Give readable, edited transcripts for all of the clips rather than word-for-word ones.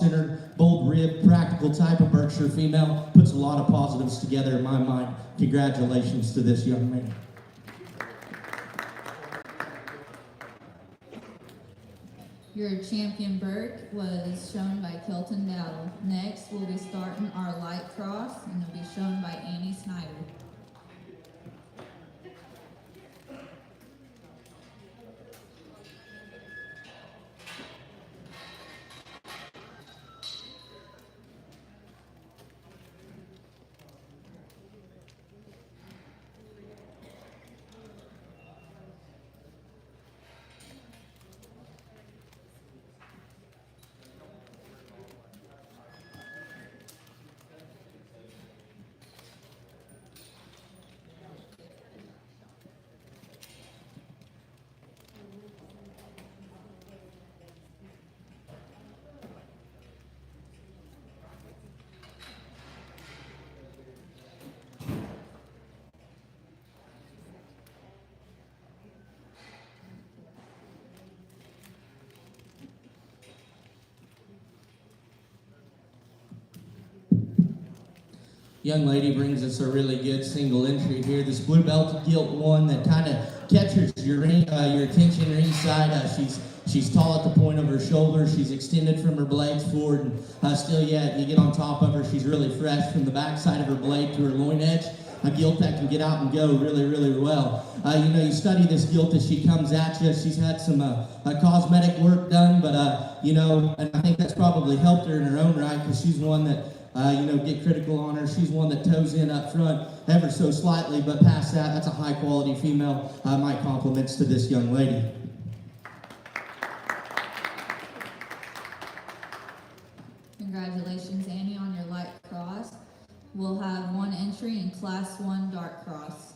centered, bold rib, practical type of Berkshire female. Puts a lot of positives together in my mind. Congratulations to this young man. Your champion Burke was shown by Kelton Dowdle. Next, we'll be starting our light cross, and it'll be shown by Annie Snyder. Young lady brings us a really good single entry here. This blue belt gilt one that kind of catches your attention ringside. She's tall at the point of her shoulder. She's extended from her blades forward, and still yet you get on top of her. She's really fresh from the backside of her blade to her loin edge. A gilt that can get out and go really, really well. You study this gilt as she comes at you. She's had some cosmetic work done, but and I think that's probably helped her in her own right, because she's one that get critical on her. She's one that toes in up front ever so slightly, but past that, that's a high quality female. My compliments to this young lady. Congratulations, Annie, on your light cross. We'll have one entry in Class 1 dark cross.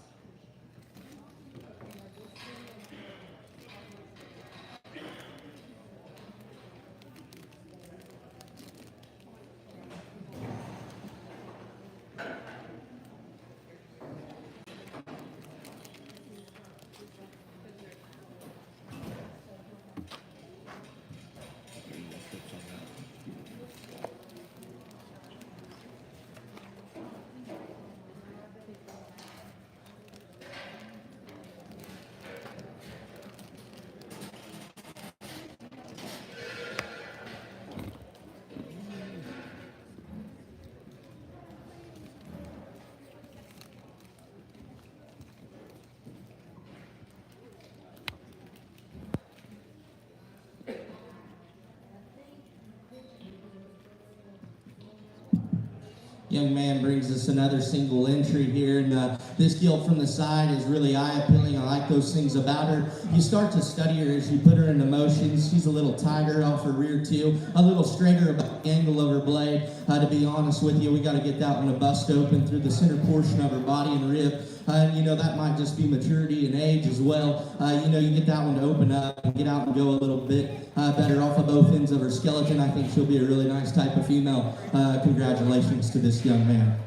Young man brings us another single entry here, and this gilt from the side is really eye-appealing. I like those things about her. You start to study her as you put her into motions. She's a little tighter off her rear too, a little straighter about the angle of her blade. To be honest with you, we got to get that one to bust open through the center portion of her body and rib. That might just be maturity and age as well. You get that one to open up and get out and go a little bit better off of both ends of her skeleton. I think she'll be a really nice type of female. Congratulations to this young man.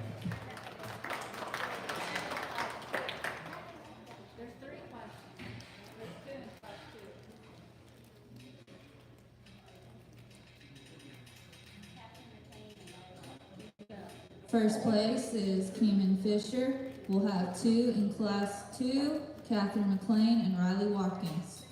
First place is Keeman Fisher. We'll have two in Class 2, Catherine McLean and Riley Watkins.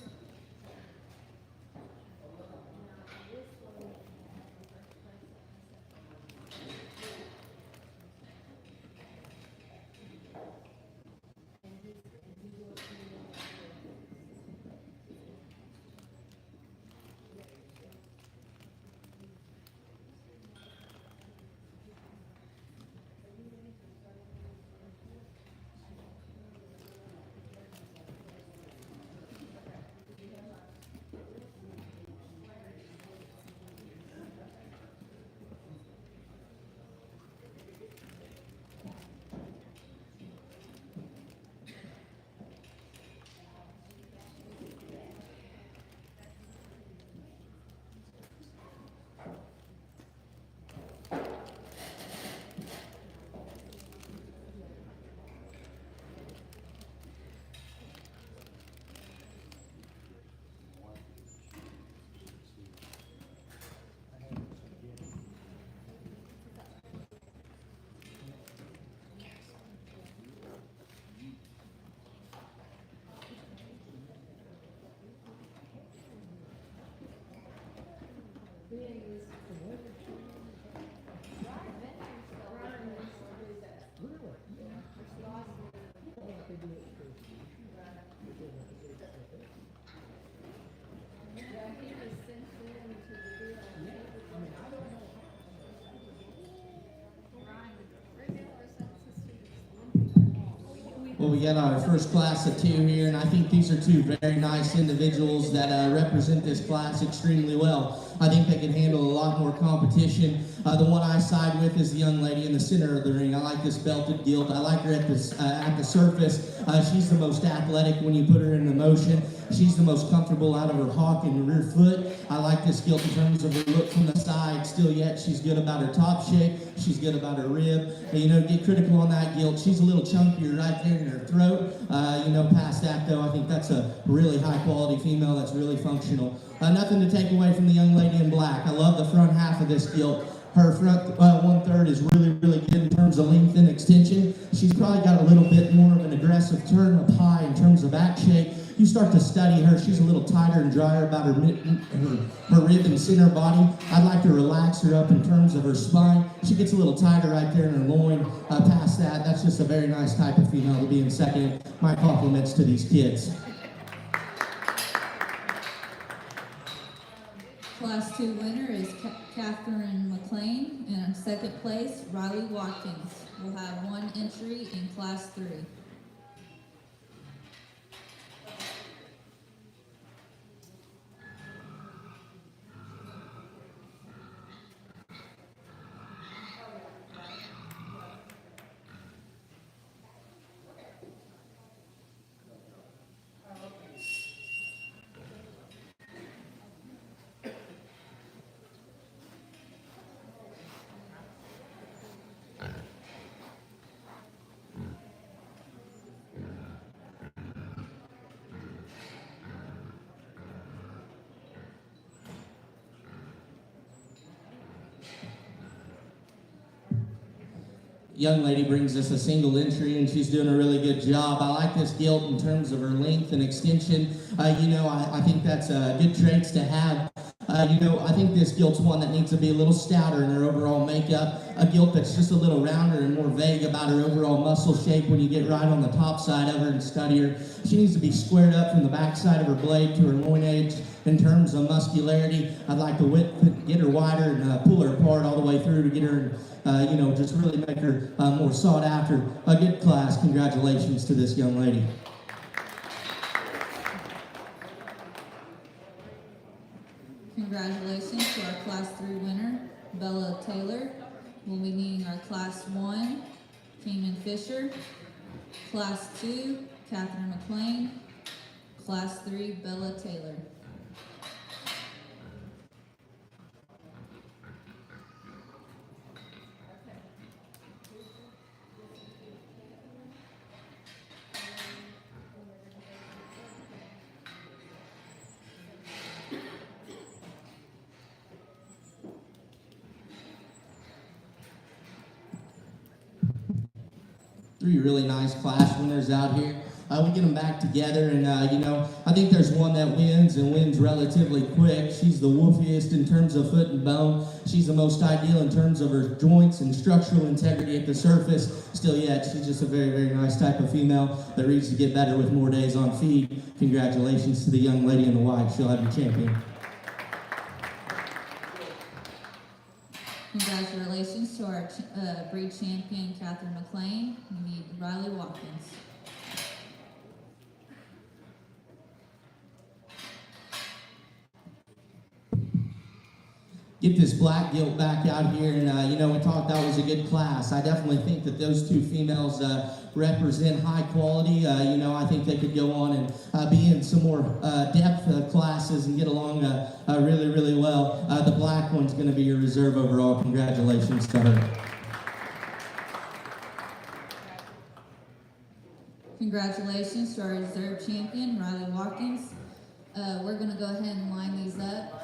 Well, we got our first class of 2 here, and I think these are 2 very nice individuals that represent this class extremely well. I think they can handle a lot more competition. The one I side with is the young lady in the center of the ring. I like this belted gilt. I like her at the surface. She's the most athletic when you put her into motion. She's the most comfortable out of her hawk and rear foot. I like this gilt in terms of her look from the side. Still yet, she's good about her top shape. She's good about her rib. You know, get critical on that gilt. She's a little chunkier right there in her throat. You know, past that though, I think that's a really high quality female that's really functional. Nothing to take away from the young lady in black. I love the front half of this gilt. Her front 1/3 is really, really good in terms of length and extension. She's probably got a little bit more of an aggressive turn up high in terms of back shape. You start to study her, she's a little tighter and drier about her rib and center body. I'd like to relax her up in terms of her spine. She gets a little tighter right there in her loin. Past that, that's just a very nice type of female to be in second. My compliments to these kids. Class 2 winner is Catherine McLean, and in second place, Riley Watkins. We'll have 1 entry in Class 3. Young lady brings us a single entry, and she's doing a really good job. I like this gilt in terms of her length and extension. You know, I think that's good traits to have. You know, I think this gilt's one that needs to be a little stouter in her overall makeup. A gilt that's just a little rounder and more vague about her overall muscle shape when you get right on the top side of her and study her. She needs to be squared up from the back side of her blade to her loin edge in terms of muscularity. I'd like to get her wider and pull her apart all the way through to get her, you know, just really make her more sought after. A good class. Congratulations to this young lady. Congratulations to our Class 3 winner, Bella Taylor. We'll be meeting our Class 1, Keenan Fisher. Class 2, Catherine McLean. Class 3, Bella Taylor. Three really nice class winners out here. We get them back together, and you know, I think there's one that wins and wins relatively quick. She's the woofiest in terms of foot and bone. She's the most ideal in terms of her joints and structural integrity at the surface. Still yet, she's just a very, very nice type of female that needs to get better with more days on feed. Congratulations to the young lady in the white. She'll have your champion. Congratulations to our breed champion, Catherine McLean. We need Riley Watkins. Get this black gilt back out here, and you know, we thought that was a good class. I definitely think that those 2 females represent high quality. You know, I think they could go on and be in some more depth classes and get along really, really well. The black one's going to be your reserve overall. Congratulations to her. Congratulations to our reserve champion, Riley Watkins. We're going to go ahead and line these up.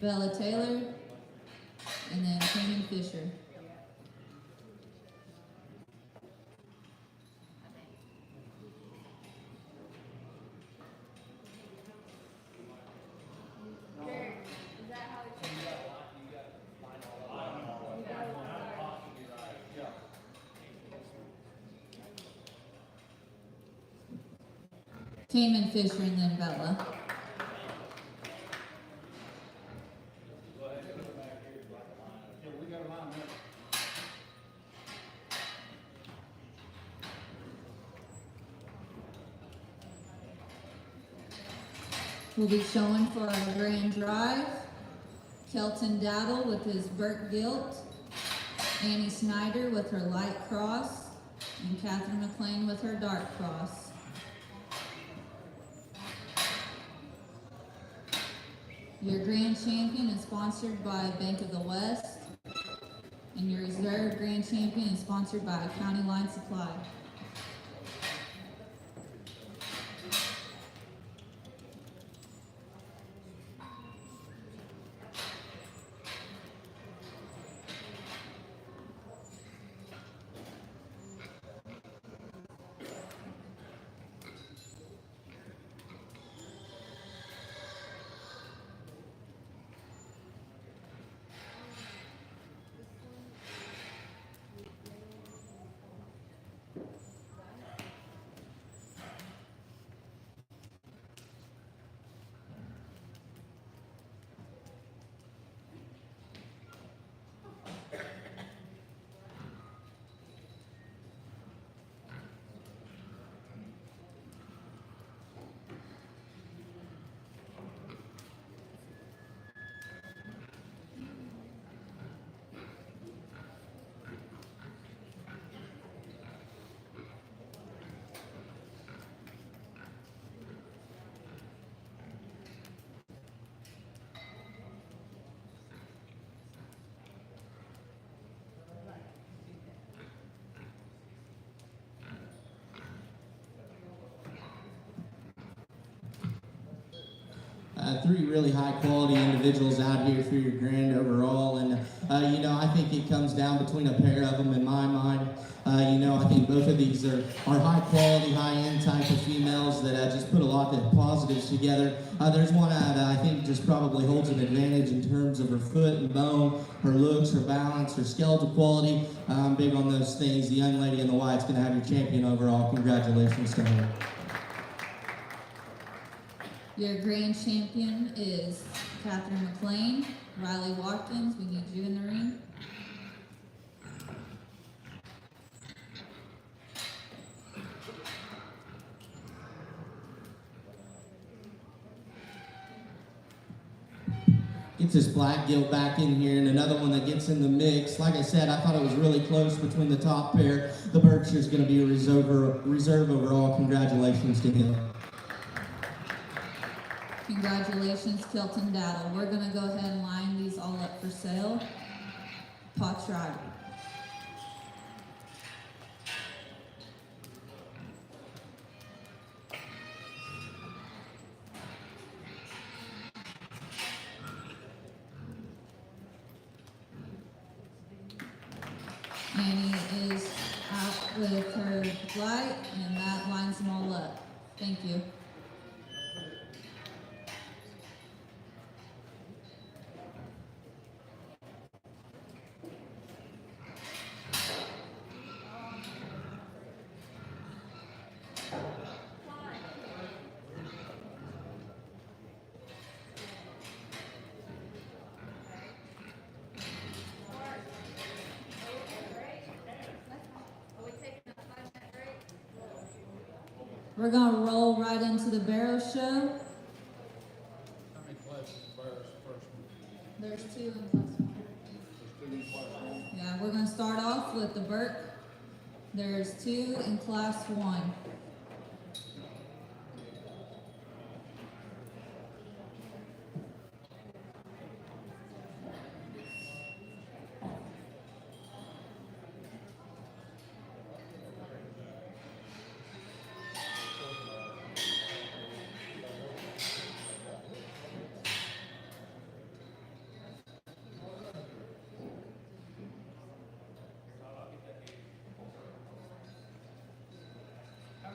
Bella Taylor, and then Keenan Fisher. Keenan Fisher, and then Bella. We'll be showing for our grand drive, Kelton Daddle with his Burt Gilt, Annie Snyder with her light cross, and Catherine McLean with her dark cross. Your grand champion is sponsored by Bank of the West, and your reserve grand champion is sponsored by County Line Supply. Three really high quality individuals out here for your grand overall, and I think it comes down between a pair of them in my mind. I think both of these are high quality, high end type of females that just put a lot of positives together. There's one that I think just probably holds an advantage in terms of her foot and bone, her looks, her balance, her skeletal quality. I'm big on those things. The young lady in the white's going to have your champion overall. Congratulations to her. Your grand champion is Catherine McLean. Riley Watkins, we need you in the ring. Gets this black gilt back in here, and another one that gets in the mix. Like I said, I thought it was really close between the top pair. The Berkshire's going to be a reserve overall. Congratulations to him. Congratulations, Kelton Daddle. We're going to go ahead and line these all up for sale. Potts Rider. Annie is out with her light, and that lines them all up. Thank you. We're going to roll right into the barrow show. How many classes of barrows first one? There's two in class one. There's two in class one. Yeah, we're going to start off with the Burke. There's two in class one. How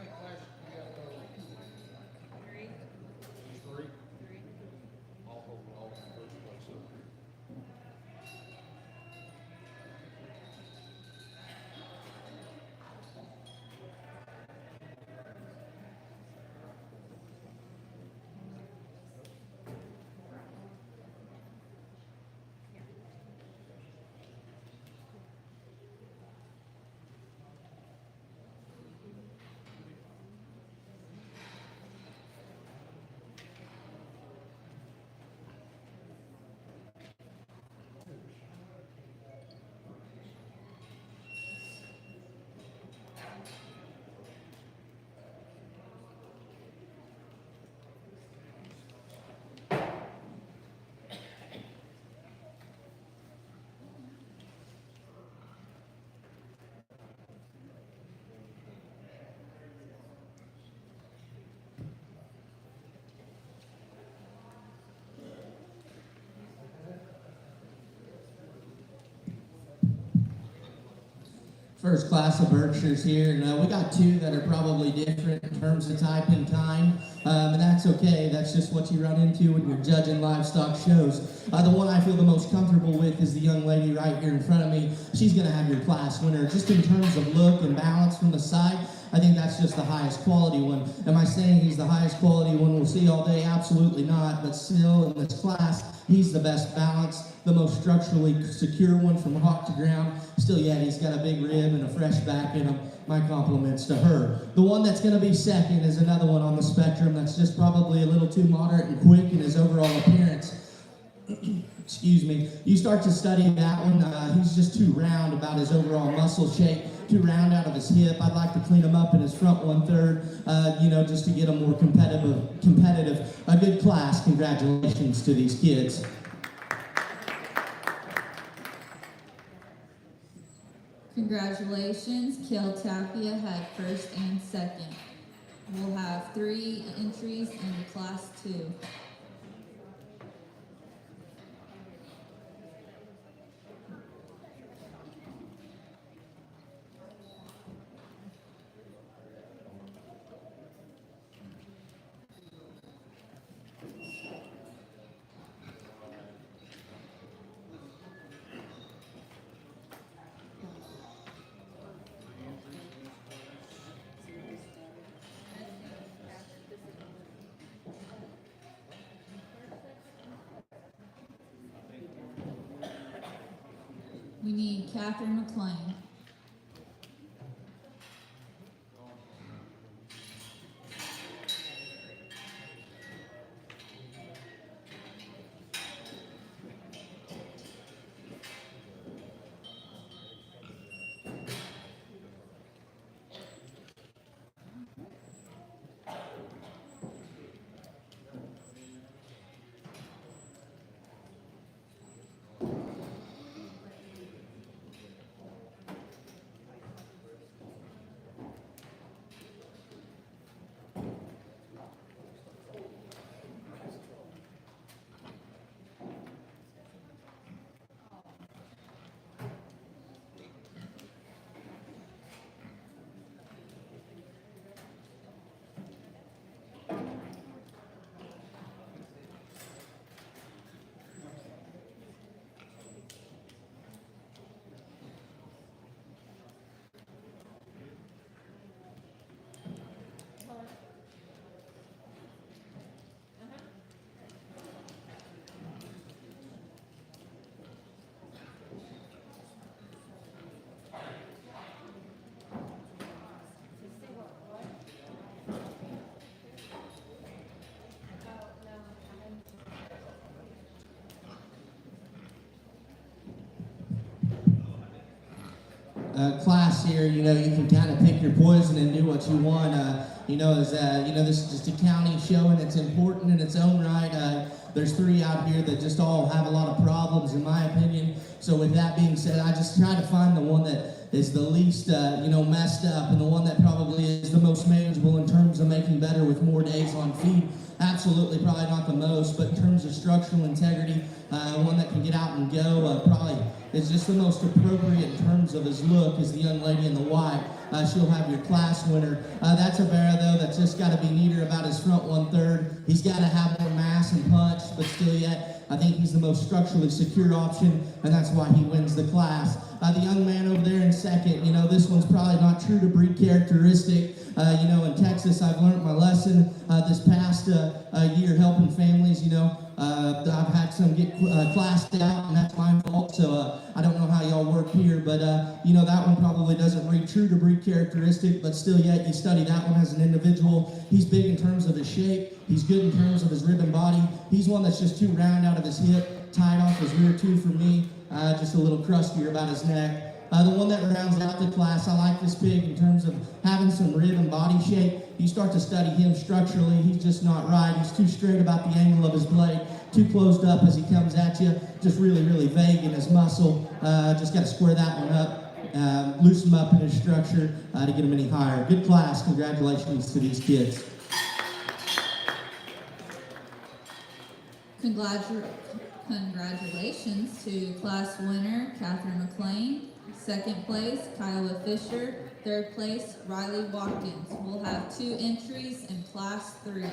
First class of Berkshires here, and we got two that are probably different in terms of type and kind, and that's okay. That's just what you run into when you're judging livestock shows. The one I feel the most comfortable with is the young lady right here in front of me. She's going to have your class winner. Just in terms of look and balance from the side, I think that's just the highest quality one. Am I saying he's the highest quality one we'll see all day? Absolutely not, but still in this class, he's the best balanced, the most structurally secure one from hock to ground. Still yet, he's got a big rib and a fresh back in him. My compliments to her. The one that's going to be second is another one on the spectrum that's just probably a little too moderate and quick in his overall appearance. Excuse me. You start to study that one, he's just too round about his overall muscle shape, too round out of his hip. I'd like to clean him up in his front 1/3, just to get him more competitive. A good class. Congratulations to these kids. Congratulations, Kel Tapia had first and second. We'll have 3 entries in class 2. We need Catherine McLean. Class here, you can kind of pick your poison and do what you want. This is just a county show and it's important in its own right. There's 3 out here that just all have a lot of problems, in my opinion. So with that being said, I just try to find the one that is the least, messed up, and the one that probably is the most manageable in terms of making better with more days on feed. Absolutely, probably not the most, but in terms of structural integrity, one that can get out and go, probably is just the most appropriate in terms of his look is the young lady in the white. She'll have your class winner. That's a bear, though, that's just got to be neater about his front 1/3. He's got to have more mass and punch, but still yet, I think he's the most structurally secure option, and that's why he wins the class. The young man over there in second, this one's probably not true to breed characteristic. In Texas, I've learned my lesson this past year helping families. I've had some get classed out, and that's my fault. So I don't know how y'all work here, but that one probably doesn't read true to breed characteristic, but still yet you study that one as an individual. He's big in terms of his shape. He's good in terms of his rib and body. He's one that's just too round out of his hip, tied off his rear tooth for me, just a little crustier about his neck. The one that rounds out the class, I like this pig in terms of having some rib and body shape. You start to study him structurally, he's just not right. He's too straight about the angle of his blade, too closed up as he comes at you, just really, really vague in his muscle. Just got to square that one up, loosen him up in his structure to get him any higher. Good class. Congratulations to these kids. Congratulations to class winner, Catherine McLean, Second place, Kiowa Fisher. Third place, Riley Watkins. We'll have 2 entries in Class 3.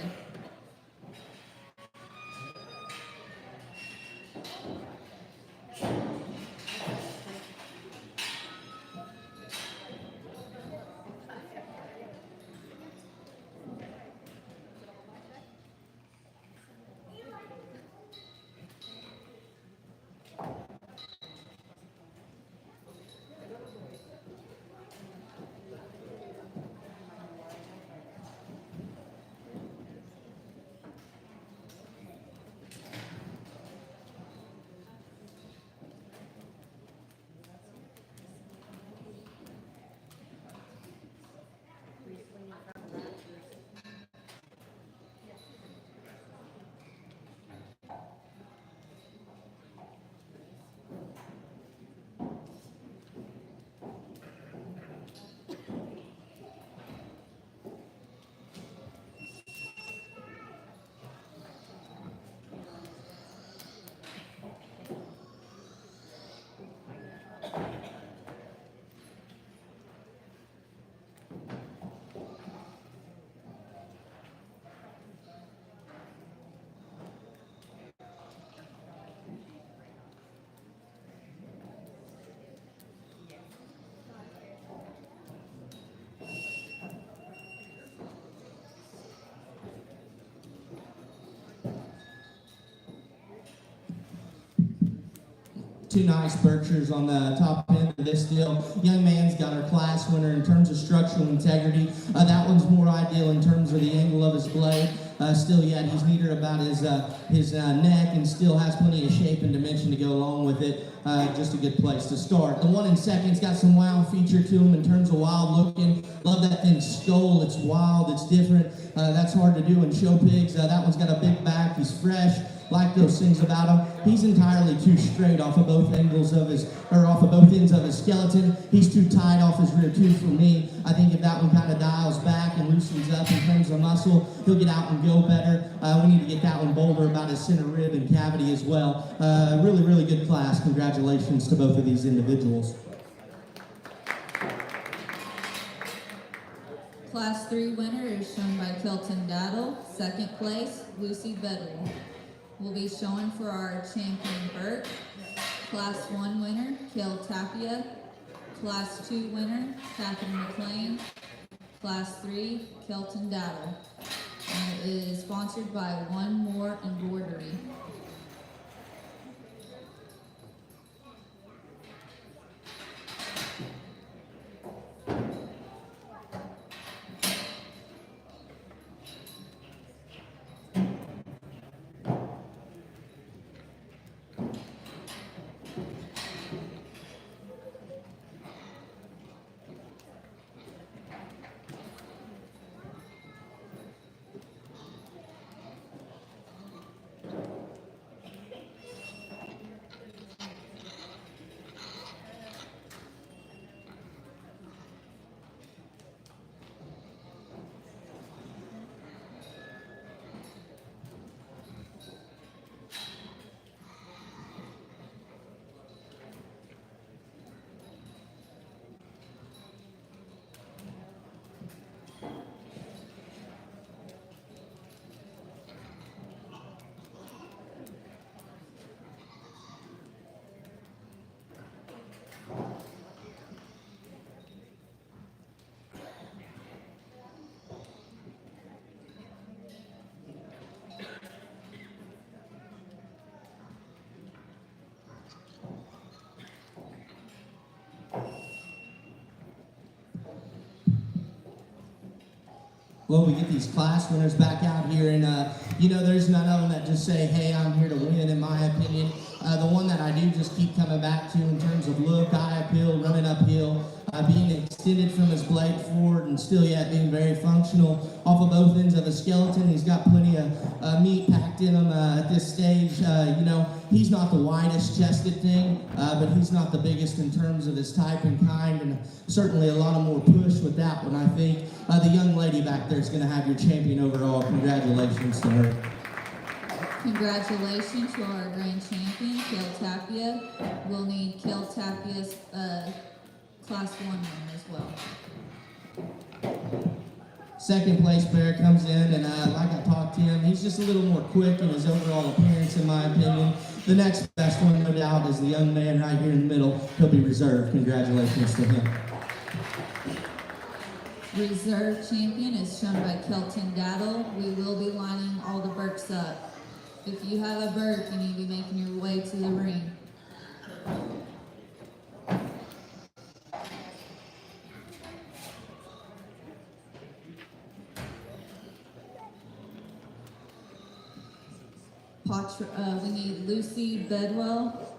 Two nice Berkshires on the top end of this deal. Young man's got our class winner in terms of structural integrity. That one's more ideal in terms of the angle of his blade. Still yet, he's neater about his neck and still has plenty of shape and dimension to go along with it. Just a good place to start. The one in second's got some wow feature to him in terms of wild looking. Love that thing skull. It's wild. It's different. That's hard to do in show pigs. That one's got a big back. He's fresh. Like those things about him. He's entirely too straight off of both ends of his skeleton. He's too tight off his rear tooth for me. I think if that one kind of dials back and loosens up in terms of muscle, he'll get out and go better. We need to get that one bolder about his center rib and cavity as well. Really, really good class. Congratulations to both of these individuals. Class 3 winner is shown by Kelton Daddle. Second place, Lucy Bedwell. We'll be showing for our champion Burke. Class 1 winner, Kale Tapia. Class 2 winner, Catherine McLean. Class 3, Kelton Daddle. And it is sponsored by One More Embroidery. Well, we get these class winners back out here, and there's none of them that just say, hey, I'm here to win, in my opinion. The one that I do just keep coming back to in terms of look, eye appeal, running uphill, being extended from his blade forward and still yet being very functional off of both ends of his skeleton. He's got plenty of meat packed in him at this stage. He's not the widest chested thing, but he's not the biggest in terms of his type and kind, and certainly a lot of more push with that one, I think. The young lady back there is going to have your champion overall. Congratulations to her. Congratulations to our grand champion, Kale Tapia. We'll need Kale Tapia's class 1 winner as well. Second place bear comes in, and like I talked to him, he's just a little more quick in his overall appearance, in my opinion. The next best one, no doubt, is the young man right here in the middle. He'll be reserved. Congratulations to him. Reserve champion is shown by Kelton Daddle. We will be lining all the Burks up. If you have a Burke, you need to be making your way to the ring. We need Lucy Bedwell.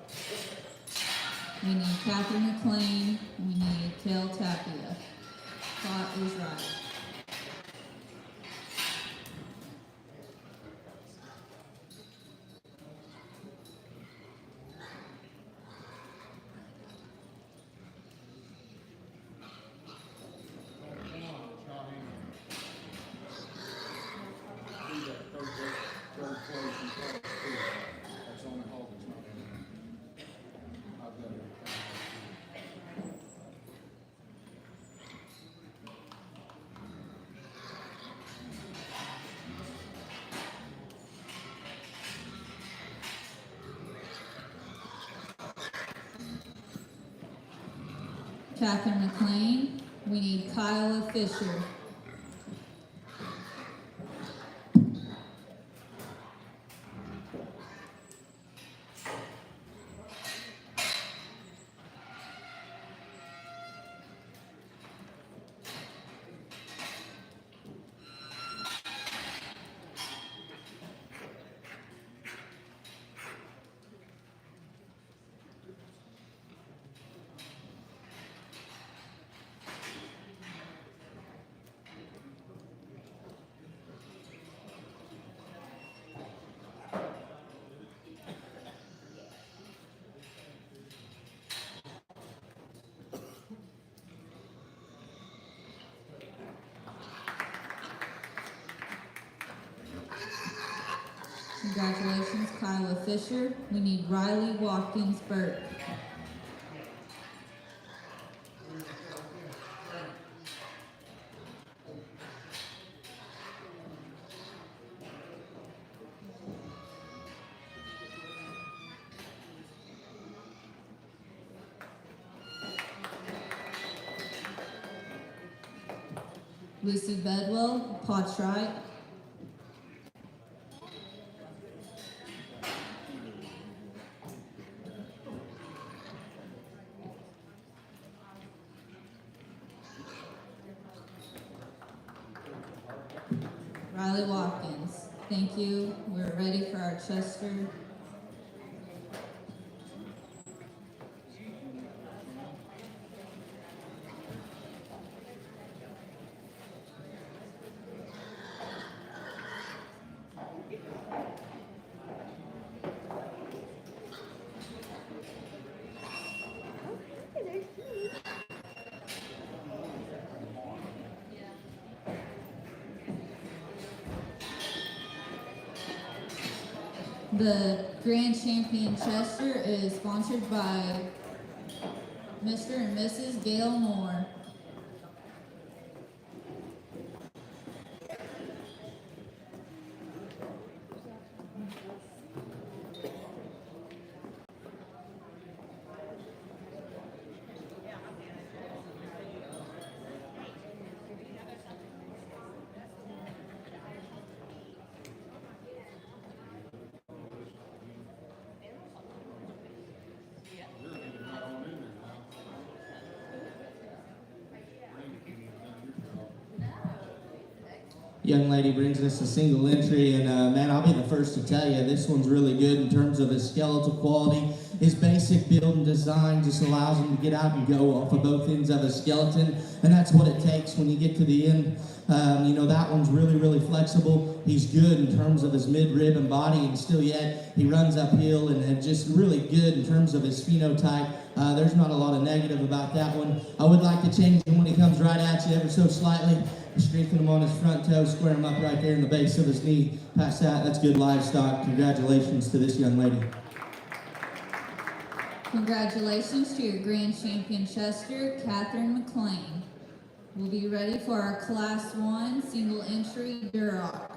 We need Catherine McLean. We need Kale Tapia. Pot is right. Catherine McLean. We need Kyla Fisher. Congratulations, Kyla Fisher. We need Riley Watkins Burke. Lucy Bedwell, Potts right. Riley Watkins. Thank you. We're ready for our Chester. The Grand Champion Chester is sponsored by Mr. and Mrs. Gail Moore. Young lady brings us a single entry, and man, I'll be the first to tell you, this one's really good in terms of his skeletal quality. His basic build and design just allows him to get out and go off of both ends of his skeleton, and that's what it takes when you get to the end. You know, that one's really, really flexible. He's good in terms of his mid-rib and body, and still yet he runs uphill, and just really good in terms of his phenotype. There's not a lot of negative about that one. I would like to change him when he comes right at you ever so slightly. Strengthen him on his front toe, square him up right there in the base of his knee. Past that, that's good livestock. Congratulations to this young lady. Congratulations to your grand champion Chester, Catherine McLean. We'll be ready for our Class 1 single entry Duroc.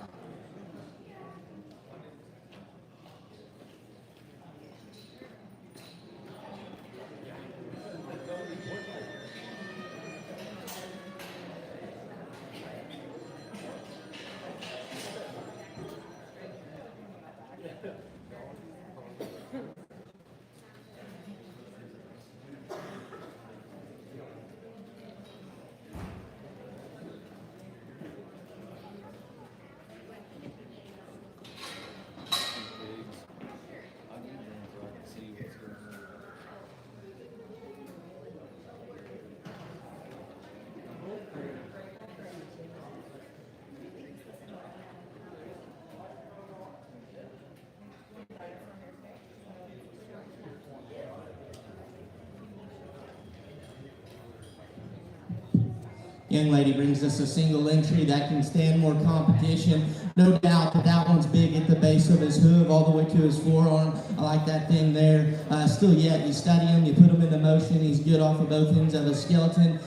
Young lady brings us a single entry that can stand more competition. No doubt that that one's big at the base of his hoof all the way to his forearm. I like that thing there. Still yet, you study him, you put him into motion. He's good off of both ends of his skeleton.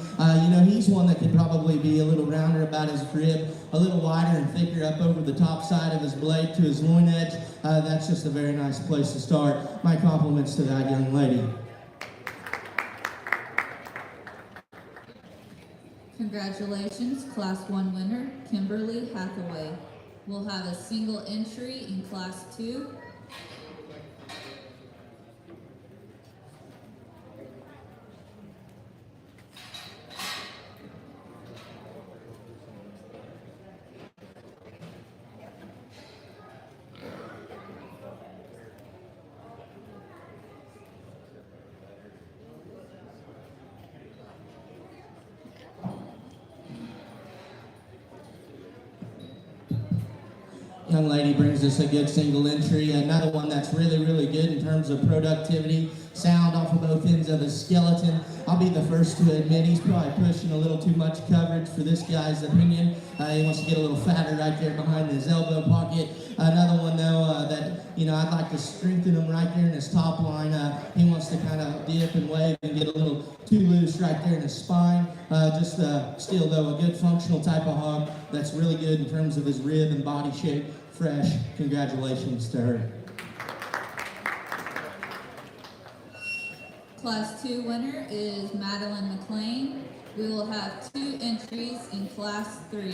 He's one that could probably be a little rounder about his rib, a little wider and thicker up over the top side of his blade to his loin edge. That's just a very nice place to start. My compliments to that young lady. Congratulations, Class 1 winner, Kimberly Hathaway. We'll have a single entry in Class 2. Young lady brings us a good single entry. Another one that's really, really good in terms of productivity. Sound off of both ends of his skeleton. I'll be the first to admit he's probably pushing a little too much coverage for this guy's opinion. He wants to get a little fatter right there behind his elbow pocket. Another one, though, I'd like to strengthen him right there in his top line. He wants to kind of dip and wave and get a little too loose right there in his spine. Still, though, a good functional type of hog that's really good in terms of his rib and body shape. Fresh. Congratulations to her. Class 2 winner is Madeline McLean. We will have 2 entries in Class 3.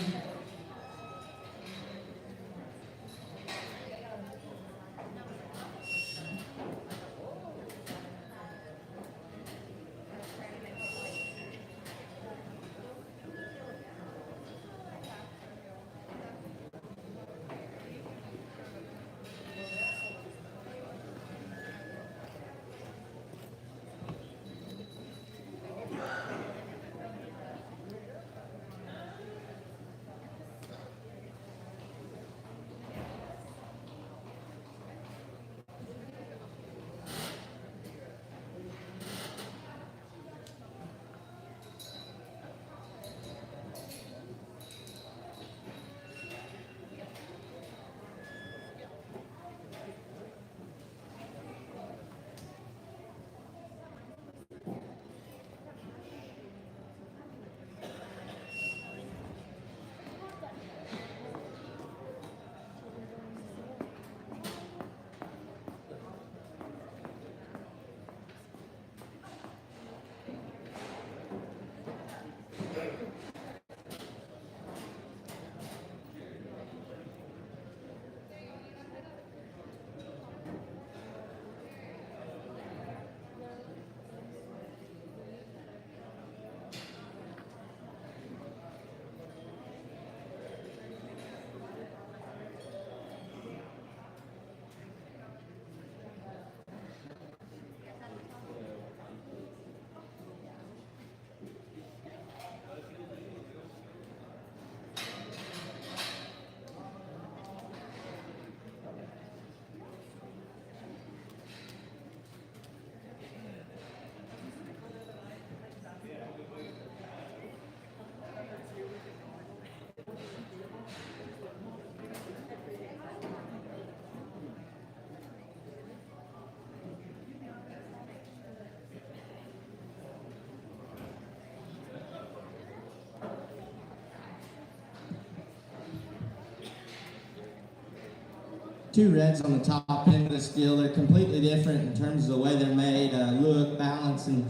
two reds on the top end of the steel. They're completely different in terms of the way they're made, look, balance, and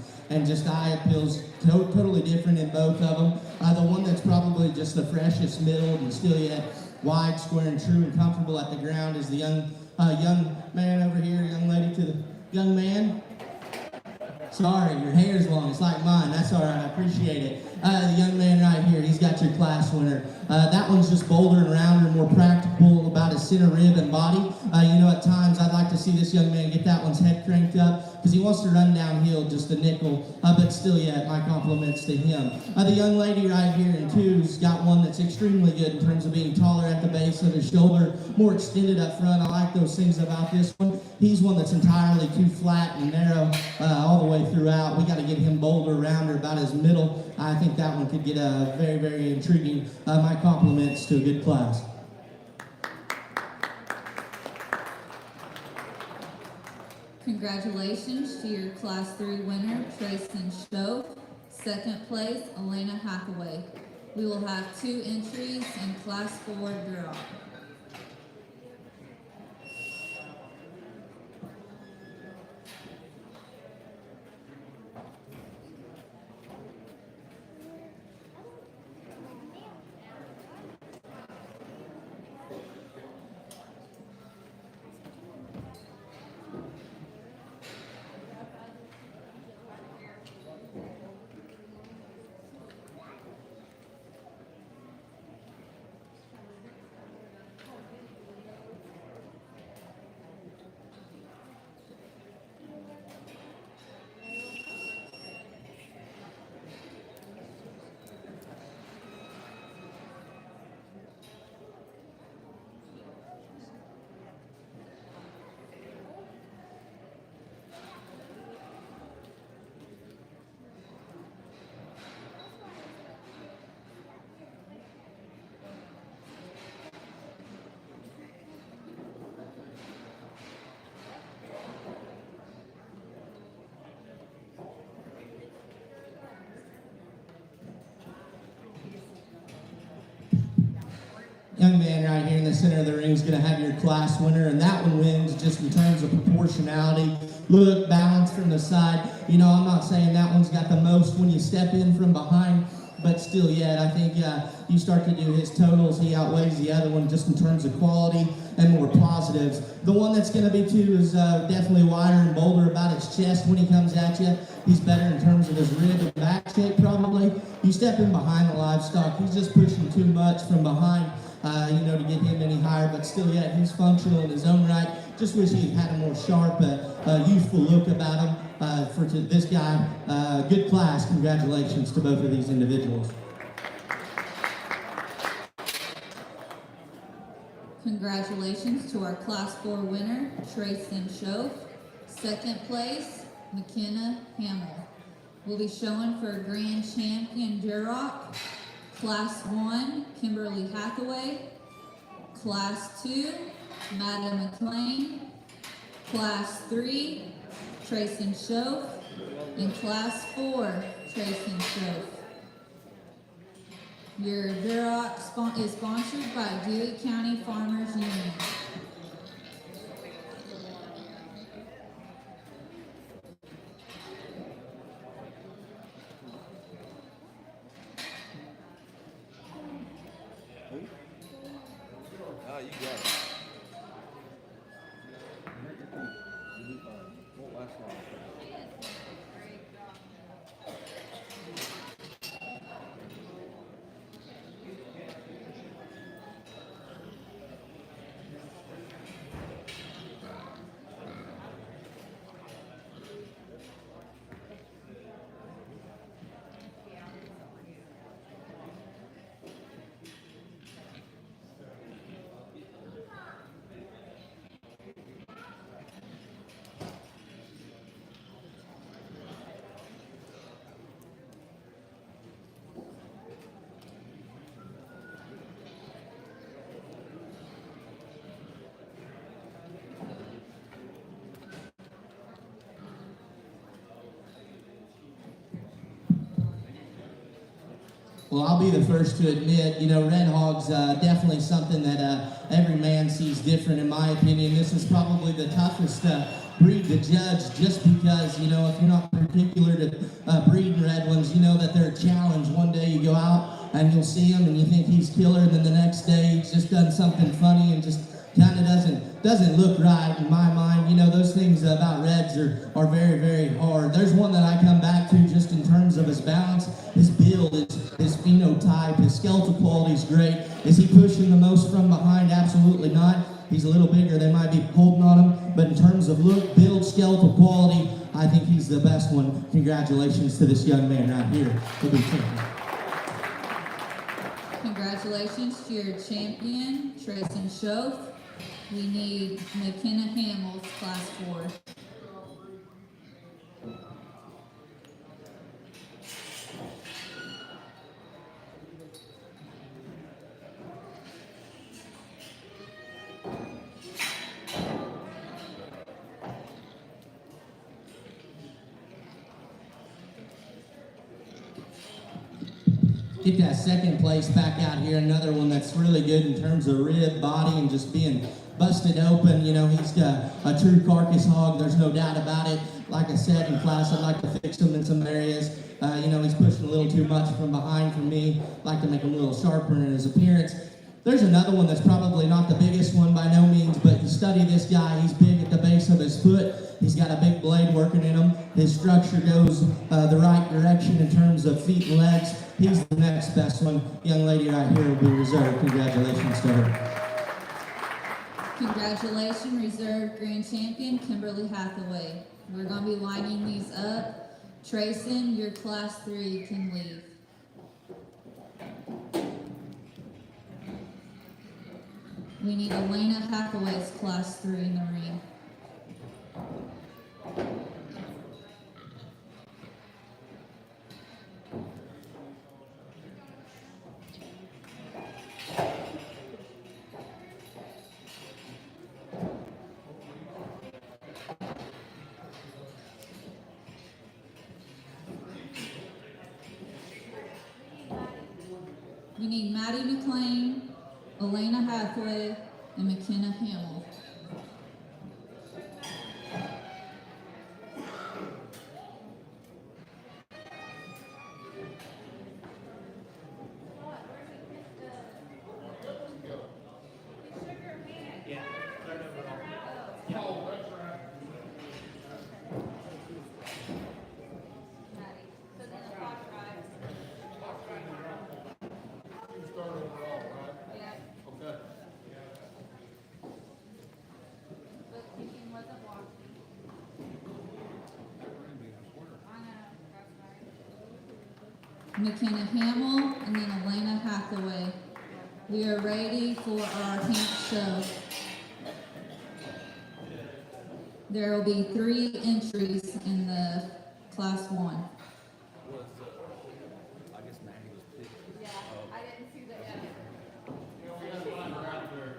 just eye appeals. Totally different in both of them. The one that's probably just the freshest middle and still yet wide, square, and true and comfortable at the ground is the young man over here, young lady to the young man. Sorry, your hair's long. It's like mine. That's all right. I appreciate it. The young man right here, he's got your class winner. That one's just bolder and rounder, more practical about his center rib and body. At times I'd like to see this young man get that one's head cranked up because he wants to run downhill just a nickel, but still yet, my compliments to him. The young lady right here in two's got one that's extremely good in terms of being taller at the base of his shoulder, more extended up front. I like those things about this one. He's one that's entirely too flat and narrow all the way throughout. We got to get him bolder, rounder about his middle. I think that one could get a very, very intriguing. My compliments to a good class. Congratulations to your Class 3 winner, Trayson Shove. Second place, Elena Hathaway. We will have 2 entries in Class 4 Duroc. Young man right here in the center of the ring is going to have your class winner, and that one wins just in terms of proportionality, look, balance from the side. I'm not saying that one's got the most when you step in from behind, but still yet, I think you start to do his totals, he outweighs the other one just in terms of quality and more positives. The one that's going to be two is definitely wider and bolder about his chest when he comes at you. He's better in terms of his rib and back shape probably. You step in behind the livestock, he's just pushing too much from behind. To get him any higher, but still yet he's functional in his own right. Just wish he had a more sharp, youthful look about him. For this guy, good class. Congratulations to both of these individuals. Congratulations to our Class 4 winner, Trayson Shove. Second place, McKenna Hamill. We'll be showing for Grand Champion Duroc. Class 1, Kimberly Hathaway. Class 2, Maddie McLean. Class 3, Trayson Shove. And Class 4, Trayson Shove. Your Duroc is sponsored by Dewey County Farmers Union. You got it. Won't last long. Well, I'll be the first to admit, Red Hog's definitely something that every man sees different, in my opinion. This is probably the toughest breed to judge, just because, if you're not particular to breeding red ones, you know that they're a challenge. One day you go out and you'll see him and you think he's killer, and then the next day he's just done something funny and just kind of doesn't look right in my mind. Those things about reds are very, very hard. There's one that I come back to just in terms of his balance, his build, his phenotype, his skeletal quality is great. Is he pushing the most from behind? Absolutely not. He's a little bigger. They might be holding on him. But in terms of look, build, skeletal quality, I think he's the best one. Congratulations to this young man right here. He'll be champion. Congratulations to your champion, Trayson Schoaf. We need McKenna Hamels, Class 4. Get that second place back out here. Another one that's really good in terms of rib, body, and just being busted open. He's got a true carcass hog. There's no doubt about it. Like I said in class, I'd like to fix him in some areas. He's pushing a little too much from behind for me. I'd like to make him a little sharper in his appearance. There's another one that's probably not the biggest one by no means, but you study this guy. He's big at the base of his foot. He's got a big blade working in him. His structure goes the right direction in terms of feet and legs. He's the next best one. Young lady right here will be reserved. Congratulations to her. Congratulations, reserve grand champion, Kimberly Hathaway. We're going to be lining these up. Trayson, your Class 3 can leave. We need Elena Hathaway's Class 3 in the ring. We need Maddie McLean, Elena Hathaway, and McKenna Hamill. McKenna Hamill, and then Elena Hathaway. We are ready for our Hamp show. There will be 3 entries in the Class 1. I guess Maggie was picked. Yeah, I didn't see that yet. We got one right there.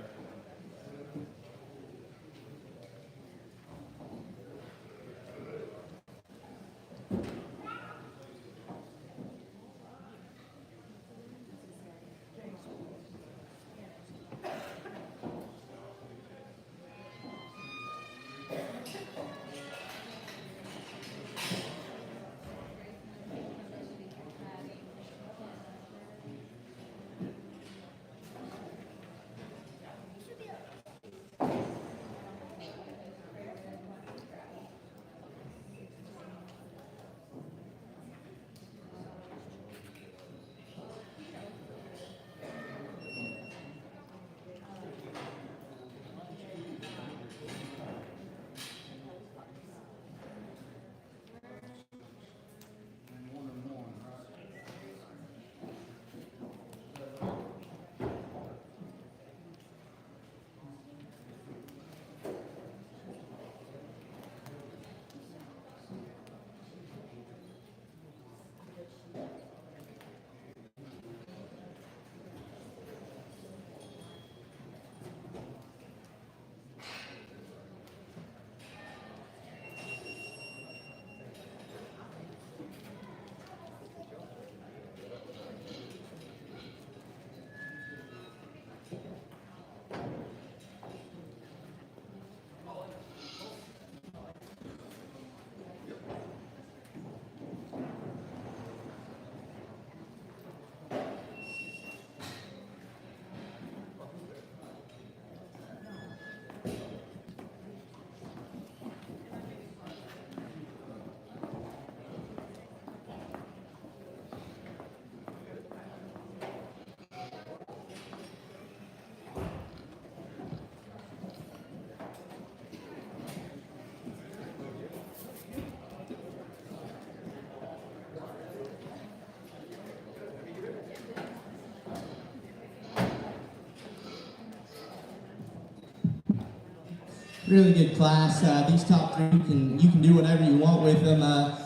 Really good class. These top three, you can do whatever you want with them.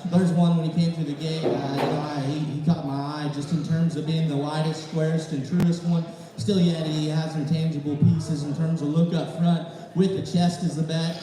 There's one when he came through the gate. He caught my eye just in terms of being the widest, squarest, and truest one. Still yet he has some tangible pieces in terms of look up front with the chest as the back.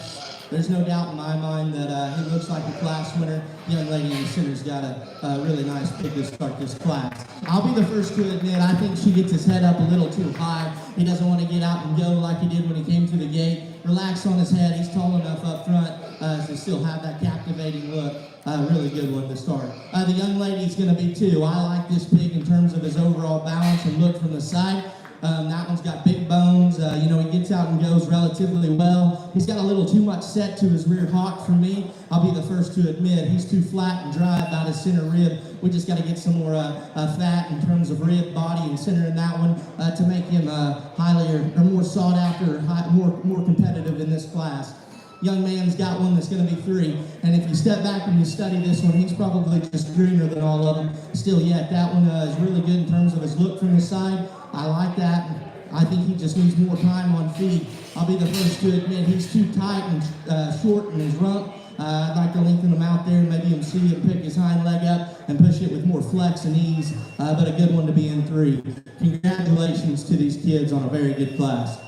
There's no doubt in my mind that he looks like a class winner. Young lady in the center's got a really nice pick to start this class. I'll be the first to admit, I think she gets his head up a little too high. He doesn't want to get out and go like he did when he came through the gate. Relax on his head. He's tall enough up front to still have that captivating look. Really good one to start. The young lady's going to be two. I like this pig in terms of his overall balance and look from the side. That one's got big bones. He gets out and goes relatively well. He's got a little too much set to his rear hock for me. I'll be the first to admit he's too flat and dry about his center rib. We just got to get some more fat in terms of rib, body, and center in that one to make him highly or more sought after, more competitive in this class. Young man's got one that's going to be three, and if you step back and you study this one, he's probably just greener than all of them. Still yet, that one is really good in terms of his look from the side. I like that. I think he just needs more time on feed. I'll be the first to admit he's too tight and short in his rump. I'd like to lengthen him out there and maybe him see him pick his hind leg up and push it with more flex and ease, but a good one to be in three. Congratulations to these kids on a very good class.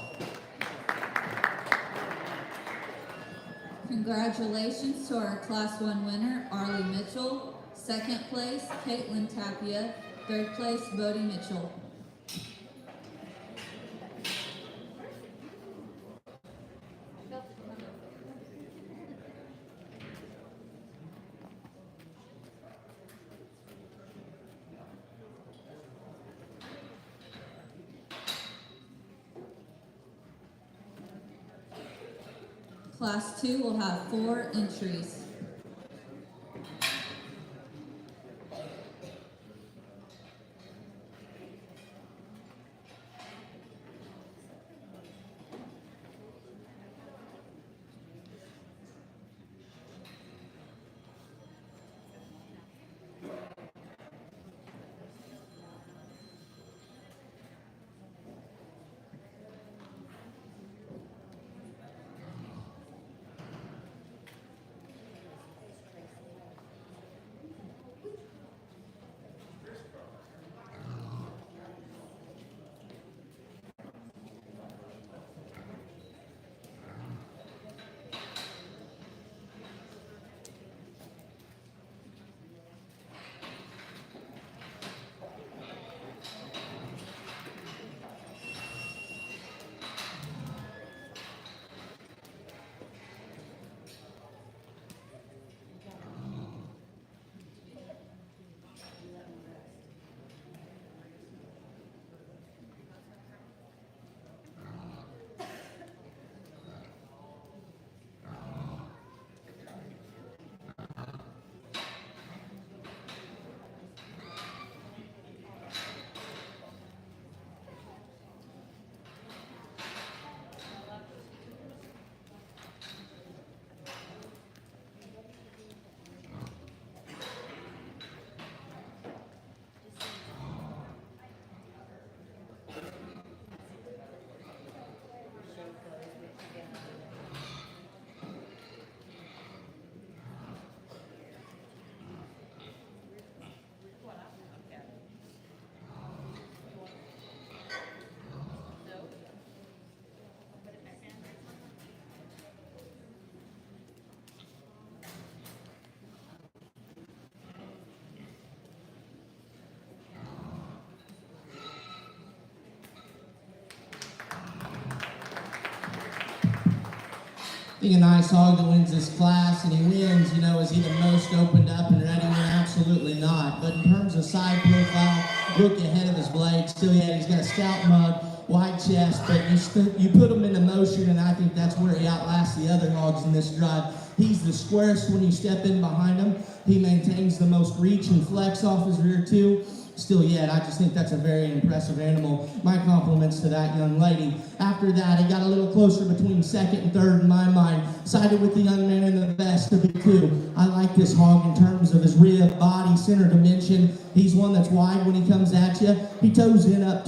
Congratulations to our Class 1 winner, Arlie Mitchell. Second place, Caitlin Tapia. Third place, Bodie Mitchell. Class 2 will have 4 entries. I think a nice hog that wins this class, and he wins, is he the most opened up and ready? Well, absolutely not. But in terms of side profile, look ahead of his blade, still yet he's got a stout mug, wide chest, but you put him into motion, and I think that's where he outlasts the other hogs in this drive. He's the squarest when you step in behind him. He maintains the most reach and flex off his rear too. still yet, I just think that's a very impressive animal. My compliments to that young lady. After that, it got a little closer between second and third in my mind. Sided with the young man in the vest to be two. I like this hog in terms of his rib, body, center dimension. He's one that's wide when he comes at you. He toes in up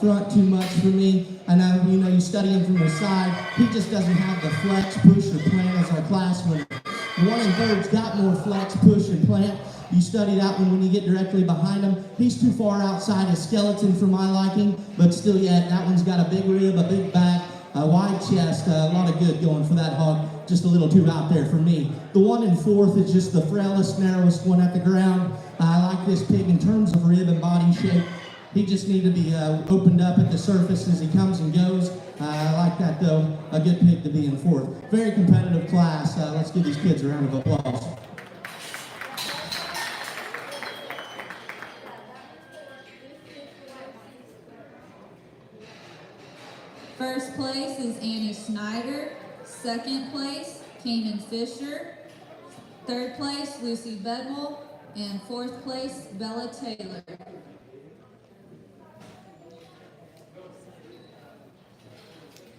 front too much for me. And you study him from the side. He just doesn't have the flex, push, or plant as our class winner. The one in third's got more flex, push, and plant. You study that one when you get directly behind him. He's too far outside his skeleton for my liking, but still yet, that one's got a big rib, a big back, a wide chest, a lot of good going for that hog. Just a little too out there for me. The one in fourth is just the frailest, narrowest one at the ground. I like this pig in terms of rib and body shape. He just needs to be opened up at the surface as he comes and goes. I like that, though. A good pig to be in fourth. Very competitive class. Let's give these kids a round of applause. First place is Annie Snyder. Second place, Cayman Fisher. Third place, Lucy Bedwell. And fourth place, Bella Taylor.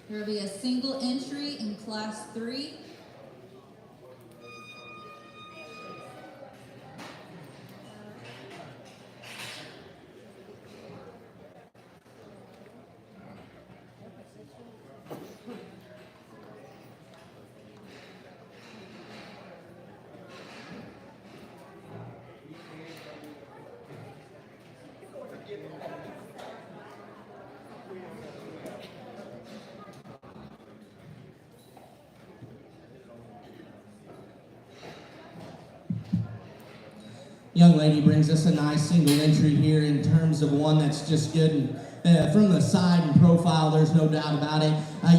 There will be a single entry in Class 3. Young lady brings us a nice single entry here in terms of one that's just good. And from the side and profile, there's no doubt about it.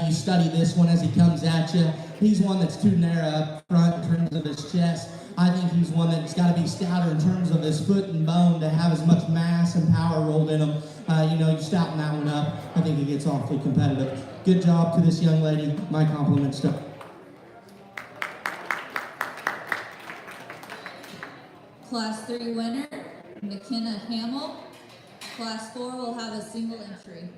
You study this one as he comes at you. He's one that's too narrow up front in terms of his chest. I think he's one that's got to be stouter in terms of his foot and bone to have as much mass and power rolled in him. You stouten that one up. I think he gets awfully competitive. Good job to this young lady. My compliments to her. Class 3 winner, McKenna Hamill. Class 4 will have a single entry.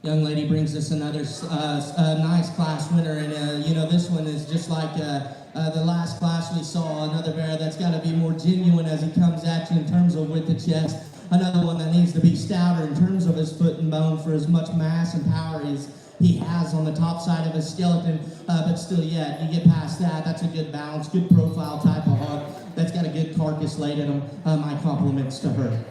Young lady brings us another nice class winner, and this one is just like the last class we saw. Another bear that's got to be more genuine as he comes at you in terms of width of chest. Another one that needs to be stouter in terms of his foot and bone for as much mass and power as he has on the top side of his skeleton. But still, yet you get past that, that's a good balance, good profile type of hog that's got a good carcass laid in him. My compliments to her.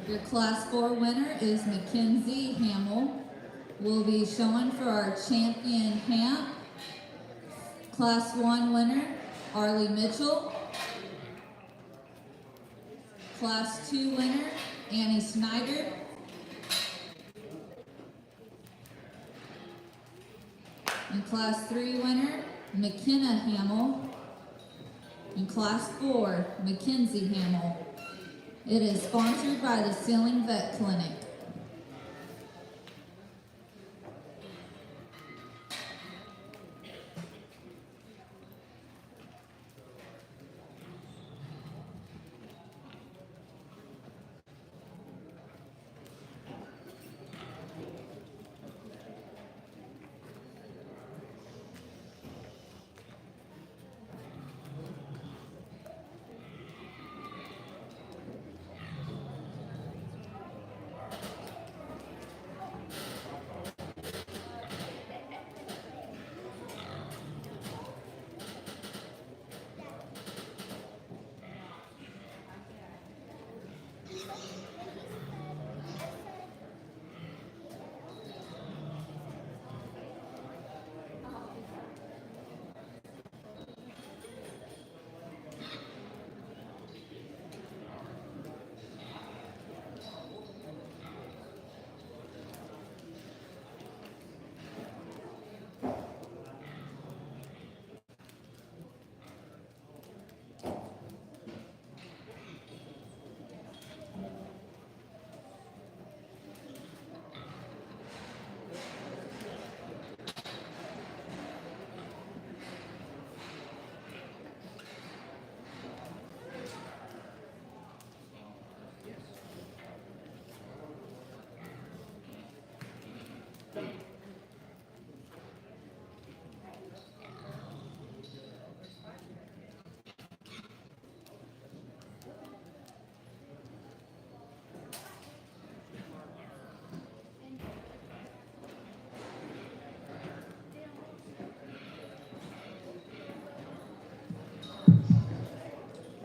Your Class 4 winner is Mackenzie Hamill. Will be showing for our champion Hamp. Class 1 winner, Arlie Mitchell. Class 2 winner, Annie Snyder. And Class 3 winner, McKenna Hamill. And Class 4, Mackenzie Hamill. It is sponsored by the Sealing Vet Clinic.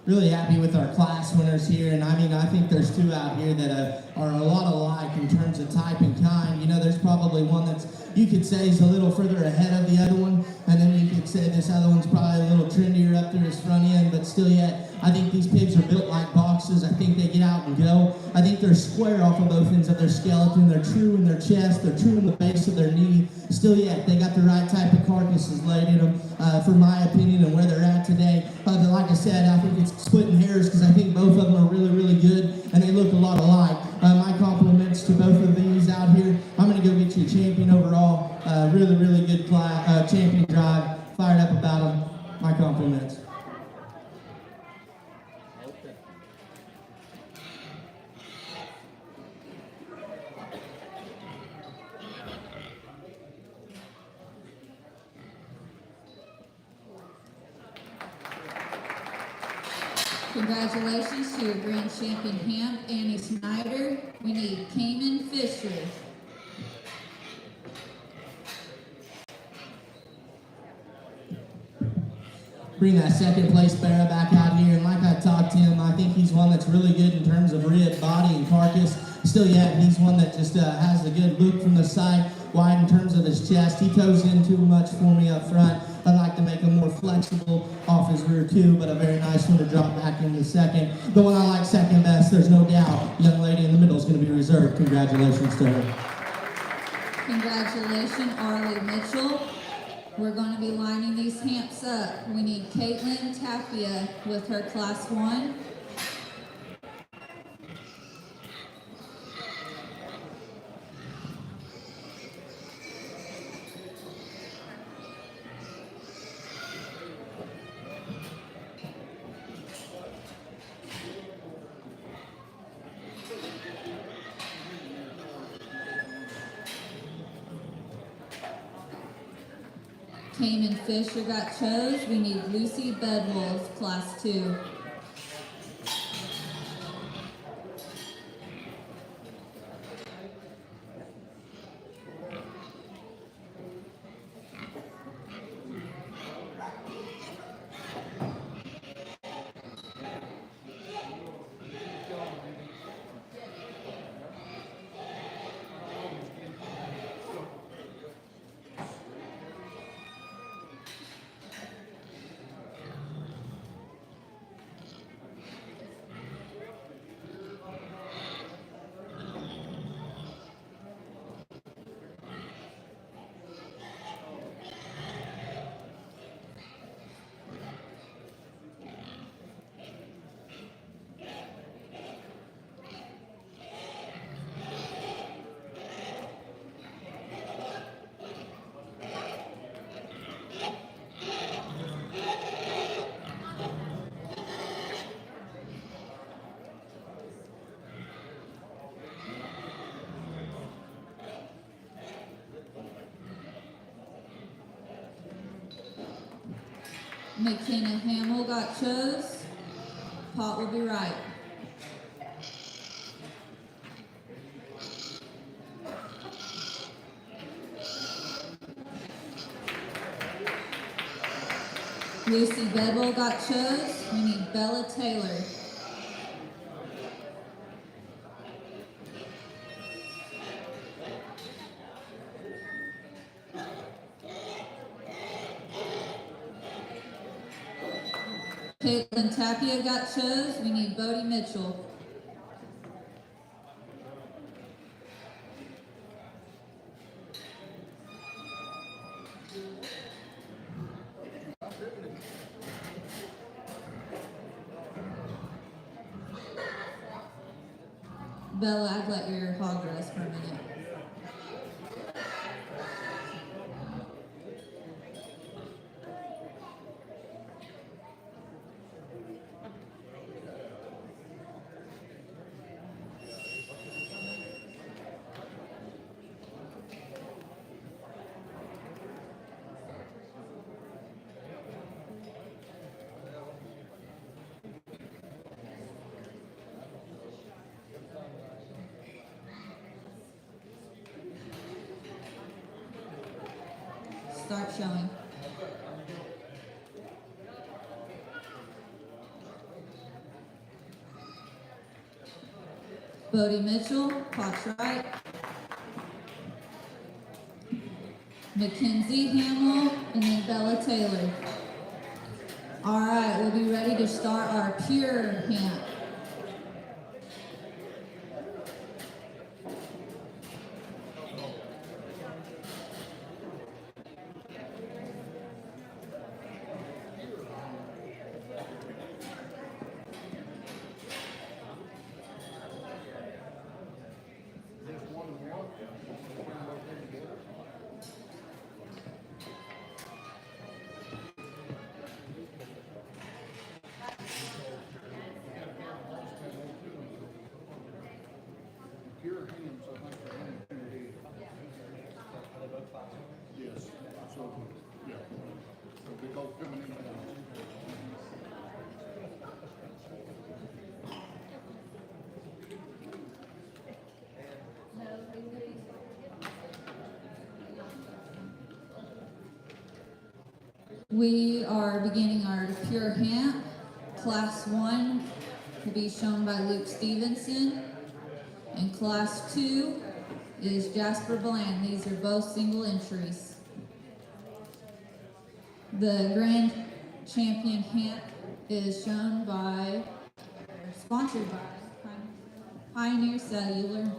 really happy with our class winners here. And I mean, I think there's two out here that are a lot alike in terms of type and kind. You know, there's probably one that's, you could say, is a little further ahead of the other one. And then you could say this other one's probably a little trendier up through his front end, but still yet, I think these pigs are built like boxes. I think they get out and go. I think they're square off of both ends of their skeleton. They're true in their chest. They're true in the base of their knee. Still yet, they got the right type of carcasses laid in them, for my opinion, and where they're at today. But like I said, I think it's splitting hairs because I think both of them are really, really good, and they look a lot alike. My compliments to both of these out here. I'm going to go get you a champion overall. Really, really good champion drive. Fired up about them. My compliments. Congratulations to your grand champion Hamp, Annie Snyder. We need Cayman Fisher. Bring that second place bearer back out here, and like I talked to him, I think he's one that's really good in terms of rib, body, and carcass. Still yet, he's one that just has a good loop from the side, wide in terms of his chest. He toes in too much for me up front. I'd like to make him more flexible off his rear too, but a very nice one to drop back into second. The one I like second best, there's no doubt, young lady in the middle is going to be reserved. Congratulations to her. Congratulations, Arlie Mitchell. We're going to be lining these Hamps up. We need Caitlin Tapia with her class 1. Cayman Fisher got chose. We need Lucy Bedwolf, class 2. McKenna Hamill got chose. Pot will be right. Lucy Bedwell got chose. We need Bella Taylor. Caitlin Tapia got chose. We need Bodie Mitchell. Bella, I'd let your hog rest for a minute. Start showing. Bodie Mitchell, Potts right. Mackenzie Hamill, and then Bella Taylor. All right, we'll be ready to start our pure hamp. Pure hams, I think they're only 2 Yes, so, yeah. So they go coming in and out. We are beginning our pure hamp. Class 1 will be shown by Luke Stevenson. And class 2 is Jasper Bland. These are both single entries. The grand champion hamp is shown by, or sponsored by, Pioneer Cellular.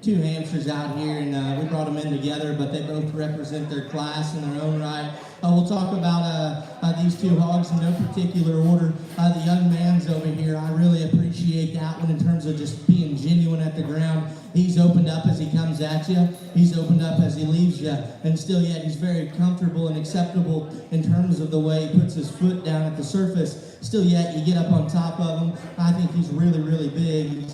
Two hamsters out here, and we brought them in together, but they both represent their class in their own right. We'll talk about these two hogs in no particular order. The young man's over here, I really appreciate that one in terms of just being genuine at the ground. He's opened up as he comes at you. He's opened up as he leaves you. And still yet, he's very comfortable and acceptable in terms of the way he puts his foot down at the surface. Still yet, you get up on top of him. I think he's really, really big.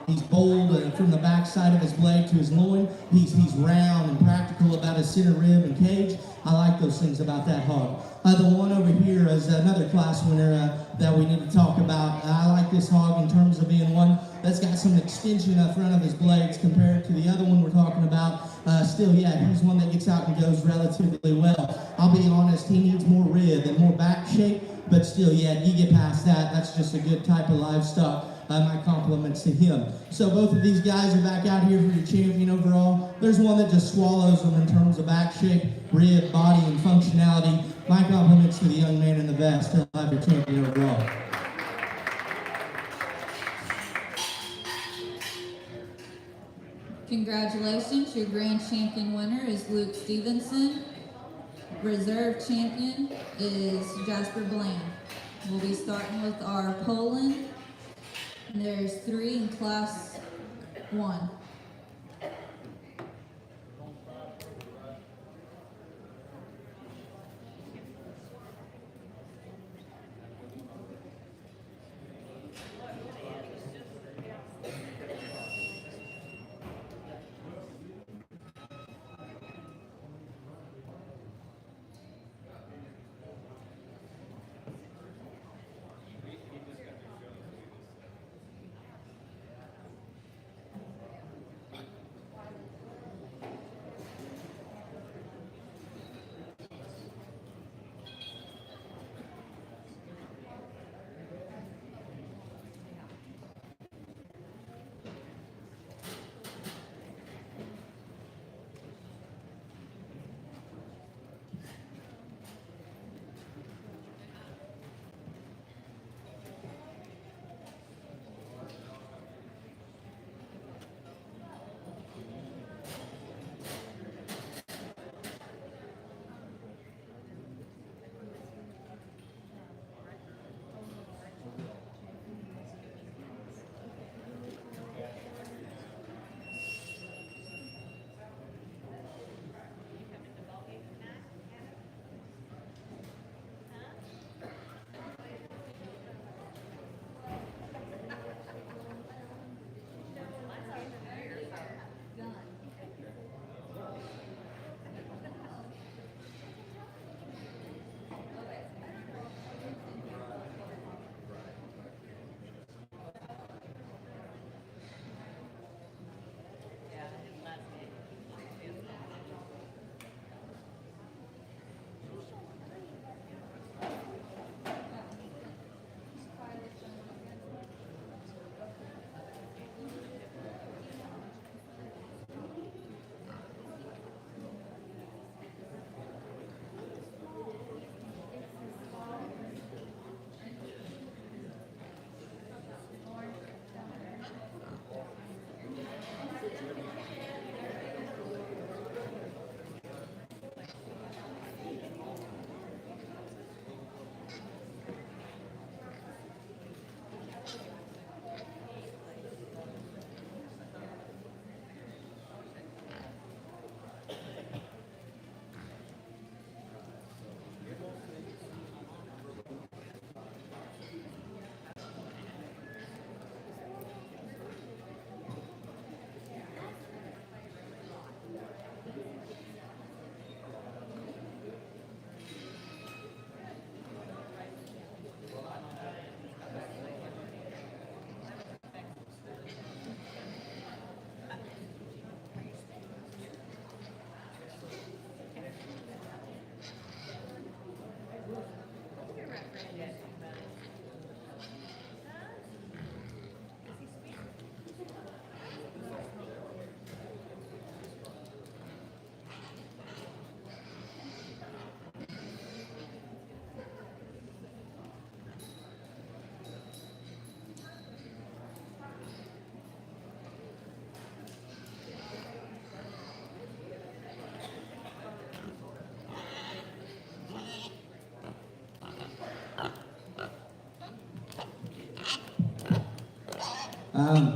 He's bold from the backside of his blade to his loin. He's round and practical about his center rib and cage. I like those things about that hog. The one over here is another class winner that we need to talk about. I like this hog in terms of being one that's got some extension up front of his blades compared to the other one we're talking about. Still yet, he's one that gets out and goes relatively well. I'll be honest, he needs more rib and more back shape, but still yet, you get past that, that's just a good type of livestock. My compliments to him. So both of these guys are back out here for your champion overall. There's one that just swallows them in terms of back shape, rib, body, and functionality. My compliments to the young man in the vest. He'll have your champion overall. Congratulations, your grand champion winner is Luke Stevenson. Reserve champion is Jasper Bland. We'll be starting with our Poland. And there's 3 in class 1.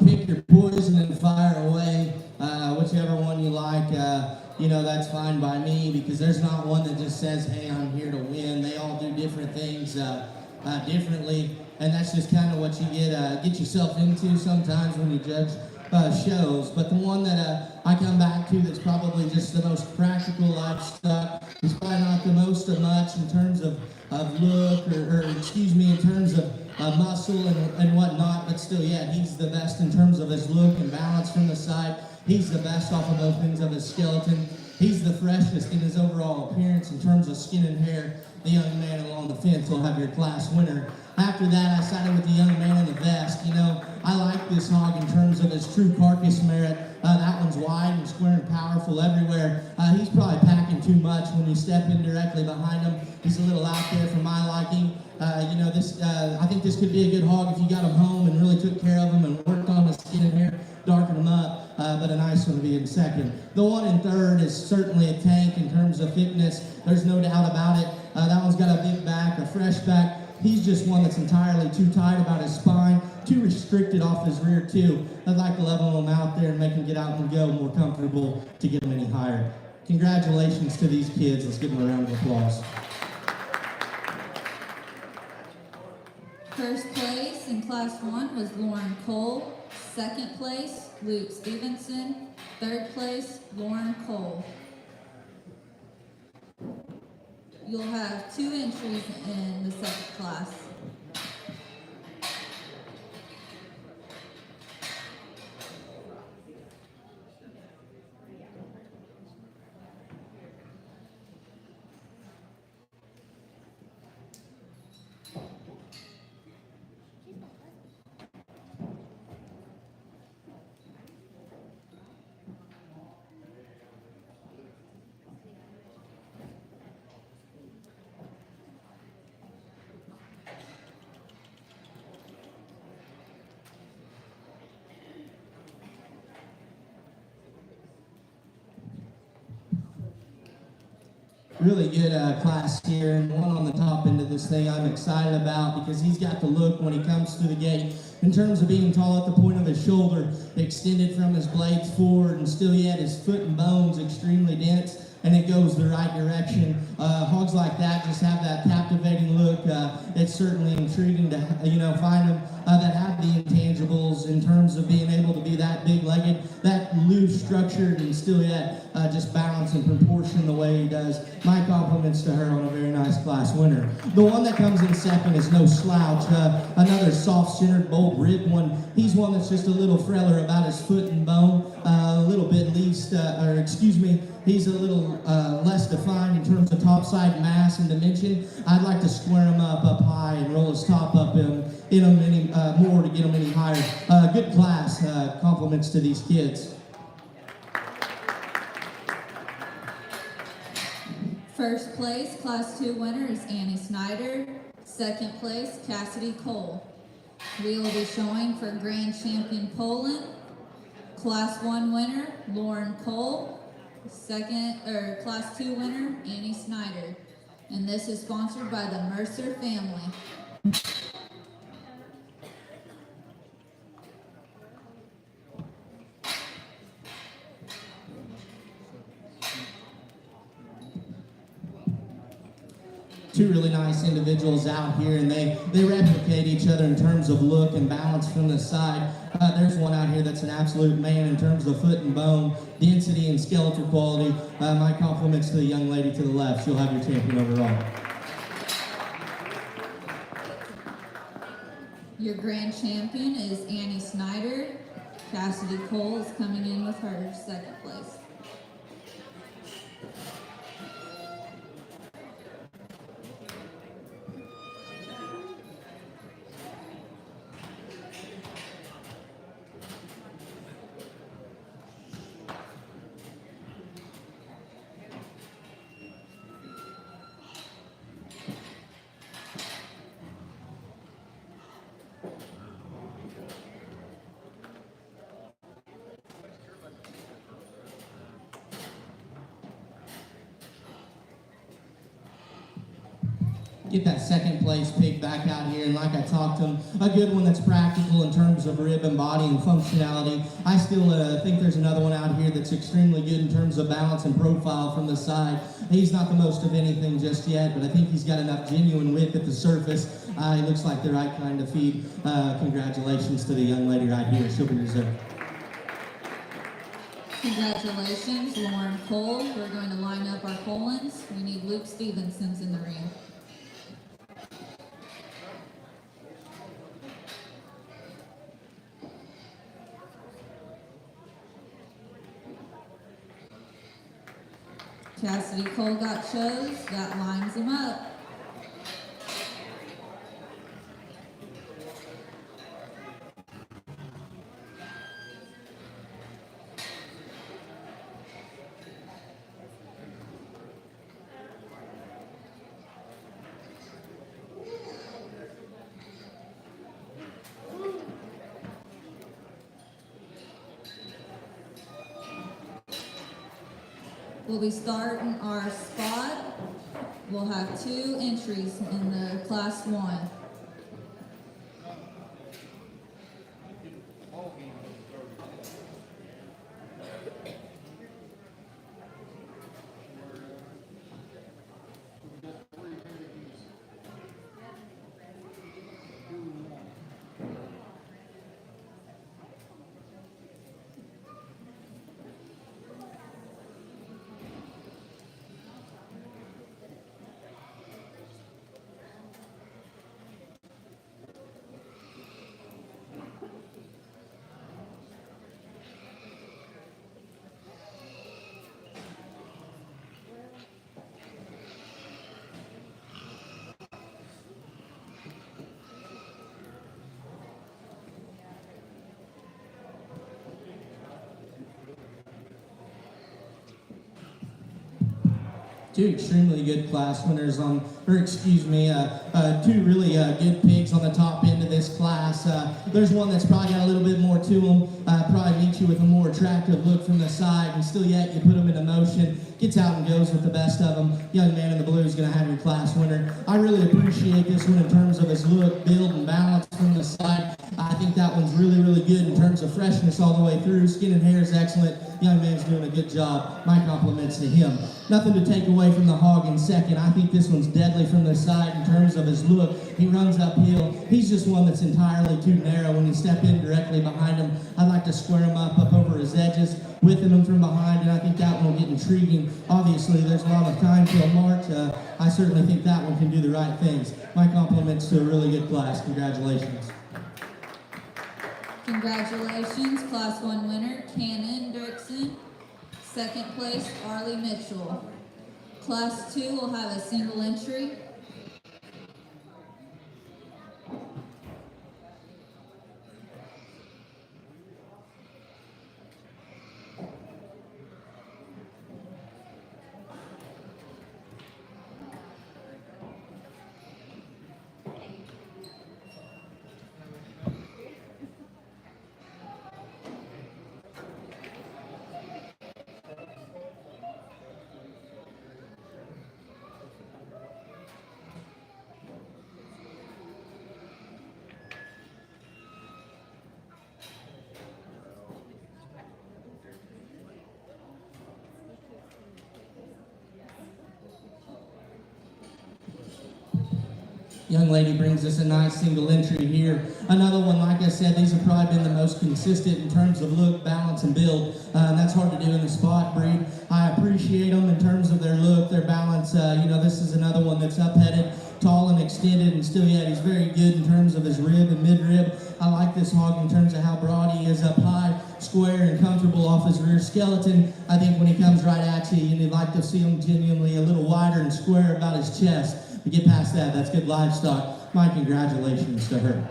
Pick your poison and fire away, whichever one you like. That's fine by me because there's not one that just says, hey, I'm here to win. They all do different things differently, and that's just kind of what you get yourself into sometimes when you judge shows. But the one that I come back to that's probably just the most practical livestock is probably not the most of much in terms of look in terms of muscle and whatnot, but still, yeah, he's the best in terms of his look and balance from the side. He's the best off of both ends of his skeleton. He's the freshest in his overall appearance in terms of skin and hair. The young man along the fence will have your class winner. After that, I sided with the young man in the vest. I like this hog in terms of his true carcass merit. That one's wide and square and powerful everywhere. He's probably packing too much when you step in directly behind him. He's a little out there for my liking. I think this could be a good hog if you got him home and really took care of him and worked on his skin and hair, darkened him up. But a nice one to be in second. The one in third is certainly a tank in terms of thickness. There's no doubt about it. That one's got a big back, a fresh back. He's just one that's entirely too tight about his spine, too restricted off his rear too. I'd like to level him out there and make him get out and go more comfortable to get him any higher. Congratulations to these kids. Let's give them a round of applause. First place in Class 1 was Lauren Cole. Second place, Luke Stevenson. Third place, Lauren Cole. You'll have 2 entries in the second class. Really good class here, and one on the top end of this thing I'm excited about because he's got the look when he comes through the gate in terms of being tall at the point of his shoulder, extended from his blades forward, and still yet his foot and bones extremely dense, and it goes the right direction. Hogs like that just have that captivating look. It's certainly intriguing to find them that have the intangibles in terms of being able to be that big-legged, that loose structured, and still yet just balance and proportion the way he does. My compliments to her on a very nice class winner. The one that comes in second is no slouch. Another soft-centered, bold-ribbed one. He's one that's just a little frailer about his foot and bone, a little bit he's a little less defined in terms of topside mass and dimension. I'd like to square him up high and roll his top up in him any more to get him any higher. Good class. Compliments to these kids. First place, Class 2 winner is Annie Snyder. Second place, Cassidy Cole. We will be showing for Grand Champion Poland. Class 1 winner, Lauren Cole. Class 2 winner, Annie Snyder. And this is sponsored by the Mercer family. Two really nice individuals out here, and they replicate each other in terms of look and balance from the side. There's one out here that's an absolute man in terms of foot and bone, density and skeletal quality. My compliments to the young lady to the left. She'll have your champion overall. Your grand champion is Annie Snyder. Cassidy Cole is coming in with her second place. Get that second place pig back out here, and like I talked to him, a good one that's practical identical in terms of rib and body and functionality. I still think there's another one out here that's extremely good in terms of balance and profile from the side. He's not the most of anything just yet, but I think he's got enough genuine width at the surface. He looks like the right kind of feed. Congratulations to the young lady right here. She'll be reserved. Congratulations, Lauren Cole. We're going to line up our Colons. We need Luke Stevenson's in the ring. Cassidy Cole got chose. That lines him up. We'll be starting our spot. We'll have 2 entries in the Class 1. Two extremely good class winners on, or excuse me, 2 really good pigs on the top end of this class. There's one that's probably got a little bit more to him, probably meets you with a more attractive look from the side, and still yet you put him into motion, gets out and goes with the best of them. Young man in the blue is going to have your class winner. I really appreciate this one in terms of his look, build, and balance from the side. I think that one's really, really good in terms of freshness all the way through. Skin and hair is excellent. Young man's doing a good job. My compliments to him. Nothing to take away from the hog in second. I think this one's deadly from the side in terms of his look. He runs uphill. He's just one that's entirely too narrow when you step in directly behind him. I'd like to square him up over his edges, whipping him from behind, and I think that one will get intriguing. Obviously, there's a lot of time till March. I certainly think that one can do the right things. My compliments to a really good class. Congratulations. Congratulations, Class 1 winner, Cannon Dirksen. Second place, Arlie Mitchell. Class 2 will have a single entry. Young lady brings us a nice single entry here. Another one, like I said, these have probably been the most consistent in terms of look, balance, and build. That's hard to do in the spot breed. I appreciate them in terms of their look, their balance. This is another one that's up-headed, tall and extended, and still yet he's very good in terms of his rib and mid-rib. I like this hog in terms of how broad he is up high, square and comfortable off his rear skeleton. I think when he comes right at you, you'd like to see him genuinely a little wider and square about his chest. But get past that, that's good livestock. My congratulations to her.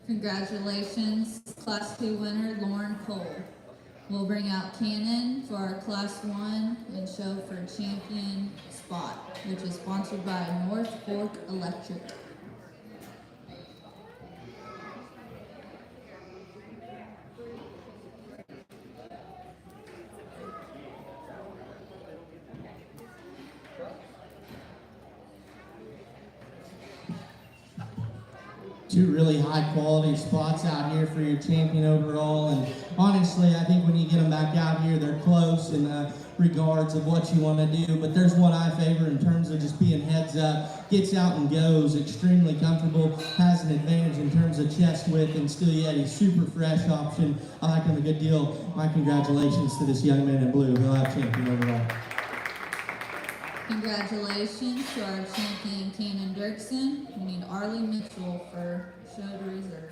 Congratulations, Class 2 winner, Lauren Cole. We'll bring out Cannon for our Class 1 and show for champion spot, which is sponsored by North Fork Electric. two really high quality spots out here for your champion overall. And honestly, I think when you get them back out here, they're close in regards of what you want to do. But there's one I favor in terms of just being heads up, gets out and goes, extremely comfortable, has an advantage in terms of chest width, and still yet a super fresh option. I like him a good deal. My congratulations to this young man in blue. He'll have champion overall. Congratulations to our champion, Cannon Dirksen. We need Arlie Mitchell for show to reserve.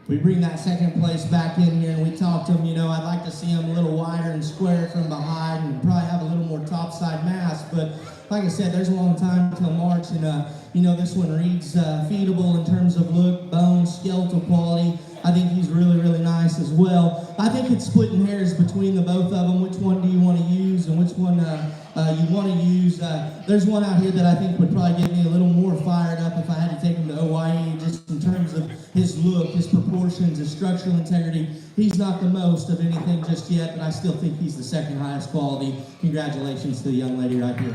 We bring that second place back in here and we talk to him, you know, I'd like to see him a little wider and square from behind and probably have a little more topside mass, but like I said, there's a long time until March, and you know, this one reads feedable in terms of look, bone, skeletal quality. I think he's really, really nice as well. I think it's splitting hairs between the both of them. Which one do you want to use and which one you want to use? There's one out here that I think would probably get me a little more fired up if I had to take him to OYE, just in terms of his look, his proportions, his structural integrity. He's not the most of anything just yet, but I still think he's the second highest quality. Congratulations to the young lady right here.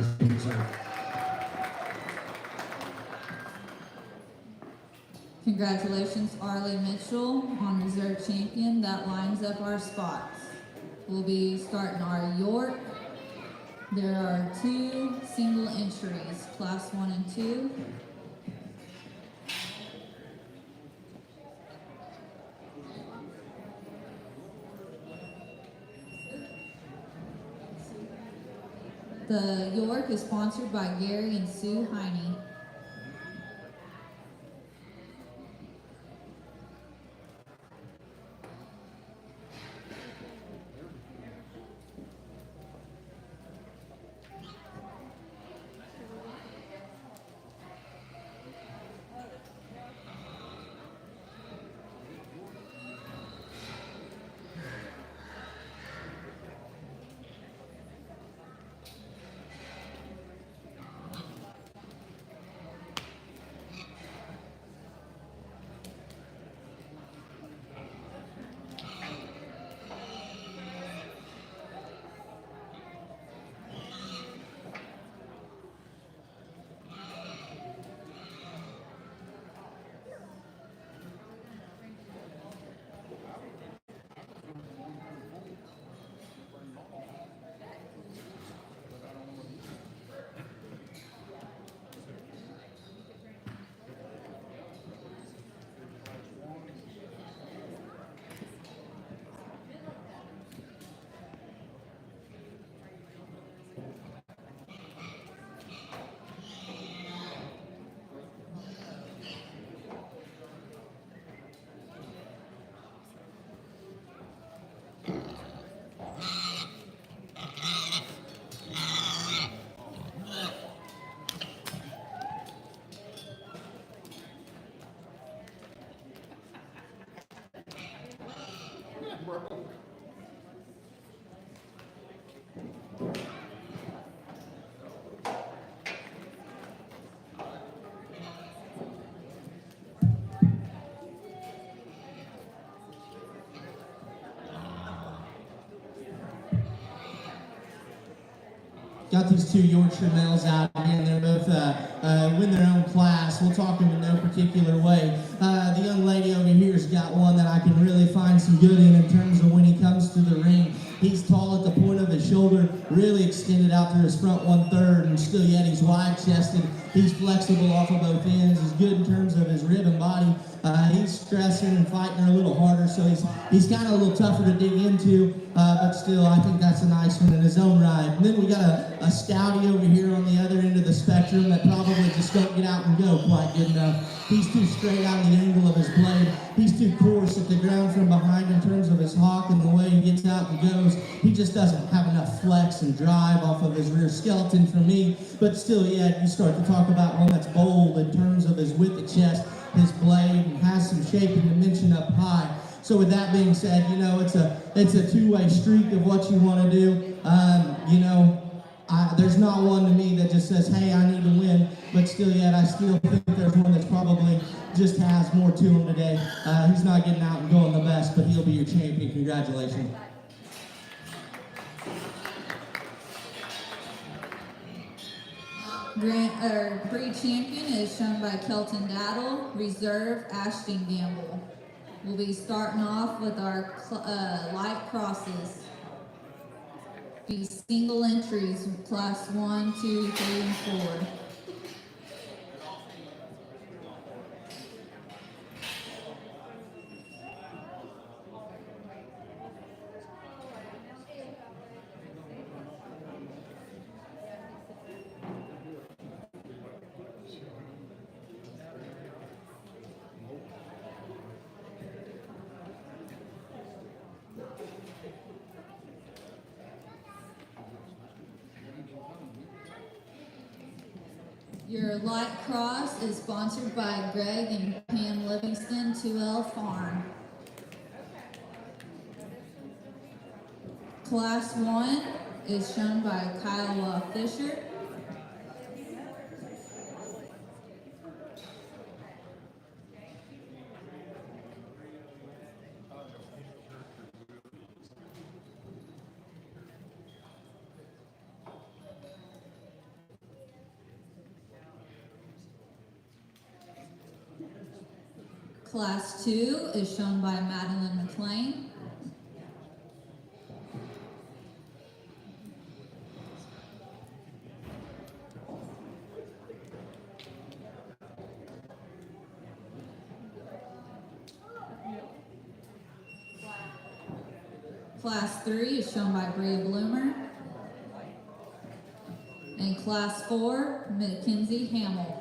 Congratulations, Arlie Mitchell, on reserve champion. That lines up our spots. We'll be starting our York. There are 2 single entries, class 1 and 2. The York is sponsored by Gary and Sue Heine. Got these 2 Yorkshire males out here, and they're both win their own class. We'll talk them in no particular way. The young lady over here's got one that I can really find some good in terms of when he comes to the ring. He's tall at the point of his shoulder, really extended out through his front 1/3, and still yet he's wide-chested. He's flexible off of both ends. He's good in terms of his rib and body. He's stressing and fighting her a little harder, so he's kind of a little tougher to dig into, but still, I think that's a nice one in his own right. And then we got a Stouty over here on the other end of the spectrum that probably just don't get out and go quite good enough. He's too straight out of the angle of his blade. He's too coarse at the ground from behind in terms of his hawk and the way he gets out and goes. He just doesn't have enough flex and drive off of his rear skeleton for me. But still, yeah, you start to talk about one that's bold in terms of his width of chest, his blade, and has some shape and dimension up high. So with that being said, you know, it's a two-way streak of what you want to do. You know, there's not one to me that just says, hey, I need to win, but still yet I still think there's one that's probably just has more to him today. He's not getting out and going the best, but he'll be your champion. Congratulations. Breed champion is shown by Kelton Daddle. Reserve, Ashton Gamble. We'll be starting off with our light crosses. Be single entries, class 1, 2, 3, and 4. Your light cross is sponsored by Greg and Pam Livingston, 2L Farm. Class 1 is shown by Kyle Fisher. Class 2 is shown by Madeline McLean. Class 3 is shown by Bria Bloomer. And Class 4, Mackenzie Hamill.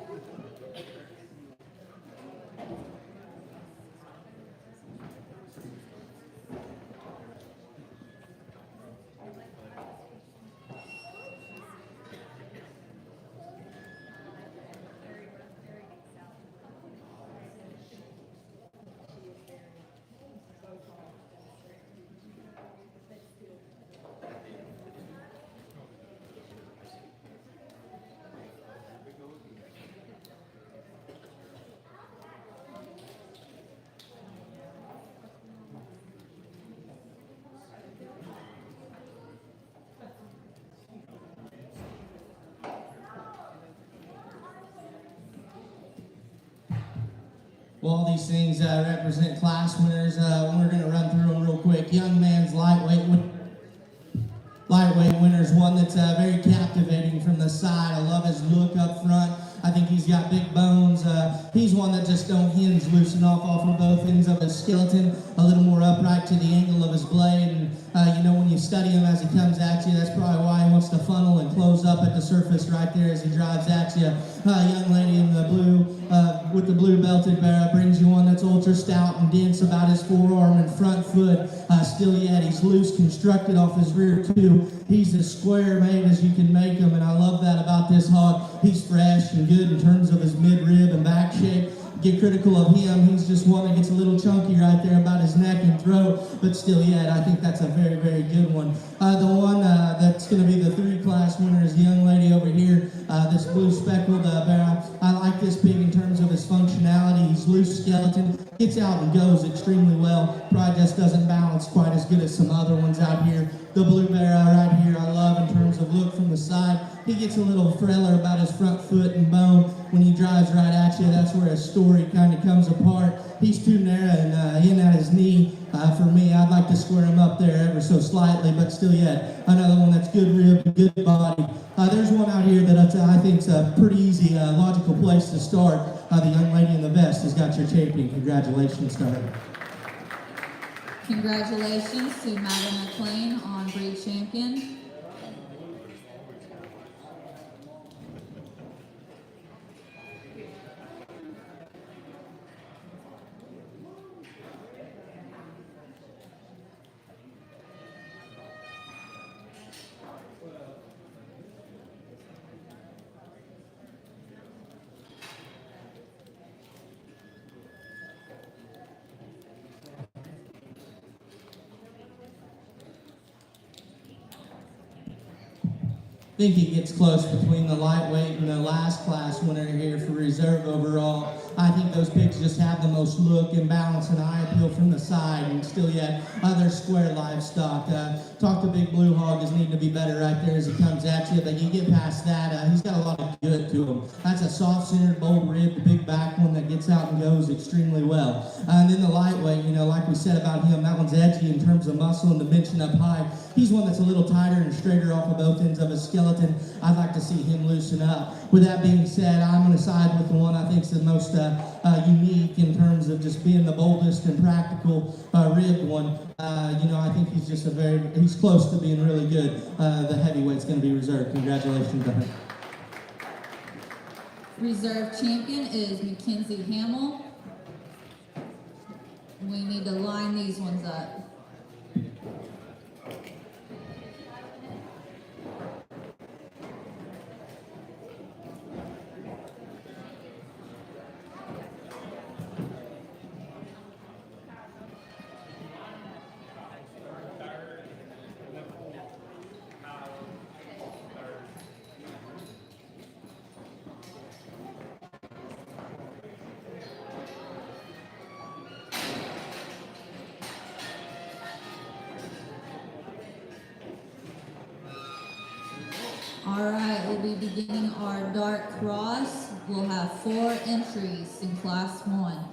Well, all these things represent class winners. We're going to run through them real quick. Young man's lightweight winner is one that's very captivating from the side. I love his look up front. I think he's got big bones. He's one that just don't hinge loosen off of both ends of his skeleton, a little more upright to the angle of his blade. And you know, when you study him as he comes at you, that's probably why he wants to funnel and close up at the surface right there as he drives at you. Young lady in the blue, with the blue belted bear, brings you one that's ultra stout and dense about his forearm and front foot. Still yet, he's loose constructed off his rear too. He's as square made as you can make him, and I love that about this hog. He's fresh and good in terms of his mid-rib and back shape. Get critical of him, he's just one that gets a little chunky right there about his neck and throat, but still yet, I think that's a very, very good one. The one that's going to be the 3-class winner is the young lady over here, this blue speckled bear. I like this pig in terms of his functionality. He's loose skeleton, gets out and goes extremely well, probably just doesn't balance quite as good as some other ones out here. The blue bear right here I love in terms of look from the side. He gets a little frailer about his front foot and bone. When he drives right at you, that's where his story kind of comes apart. He's too narrow and in at his knee. For me, I'd like to square him up there ever so slightly, but still yet another one that's good rib, good body. There's one out here that I think's a pretty easy, logical place to start. The young lady in the vest has got your champion. Congratulations to her. Congratulations to Madeline McLean on breed champion. I think he gets close between the lightweight and the last class winner here for reserve overall. I think those pigs just have the most look and balance and eye appeal from the side, and still yet other square livestock. Talk to Big Blue Hog is needing to be better right there as he comes at you, but you get past that, he's got a lot of good to him. That's a soft-centered, bold rib, the big back one that gets out and goes extremely well. And then the lightweight, like we said about him, that one's edgy in terms of muscle and dimension up high. He's one that's a little tighter and straighter off of both ends of his skeleton. I'd like to see him loosen up. With that being said, I'm going to side with the one I think is the most unique in terms of just being the boldest and practical ribbed one. I think he's just he's close to being really good. The heavyweight's going to be reserved. Congratulations to him. Reserve champion is Mackenzie Hamill. We need to line these ones up. All right, we'll be beginning our dark cross. We'll have 4 entries in class 1.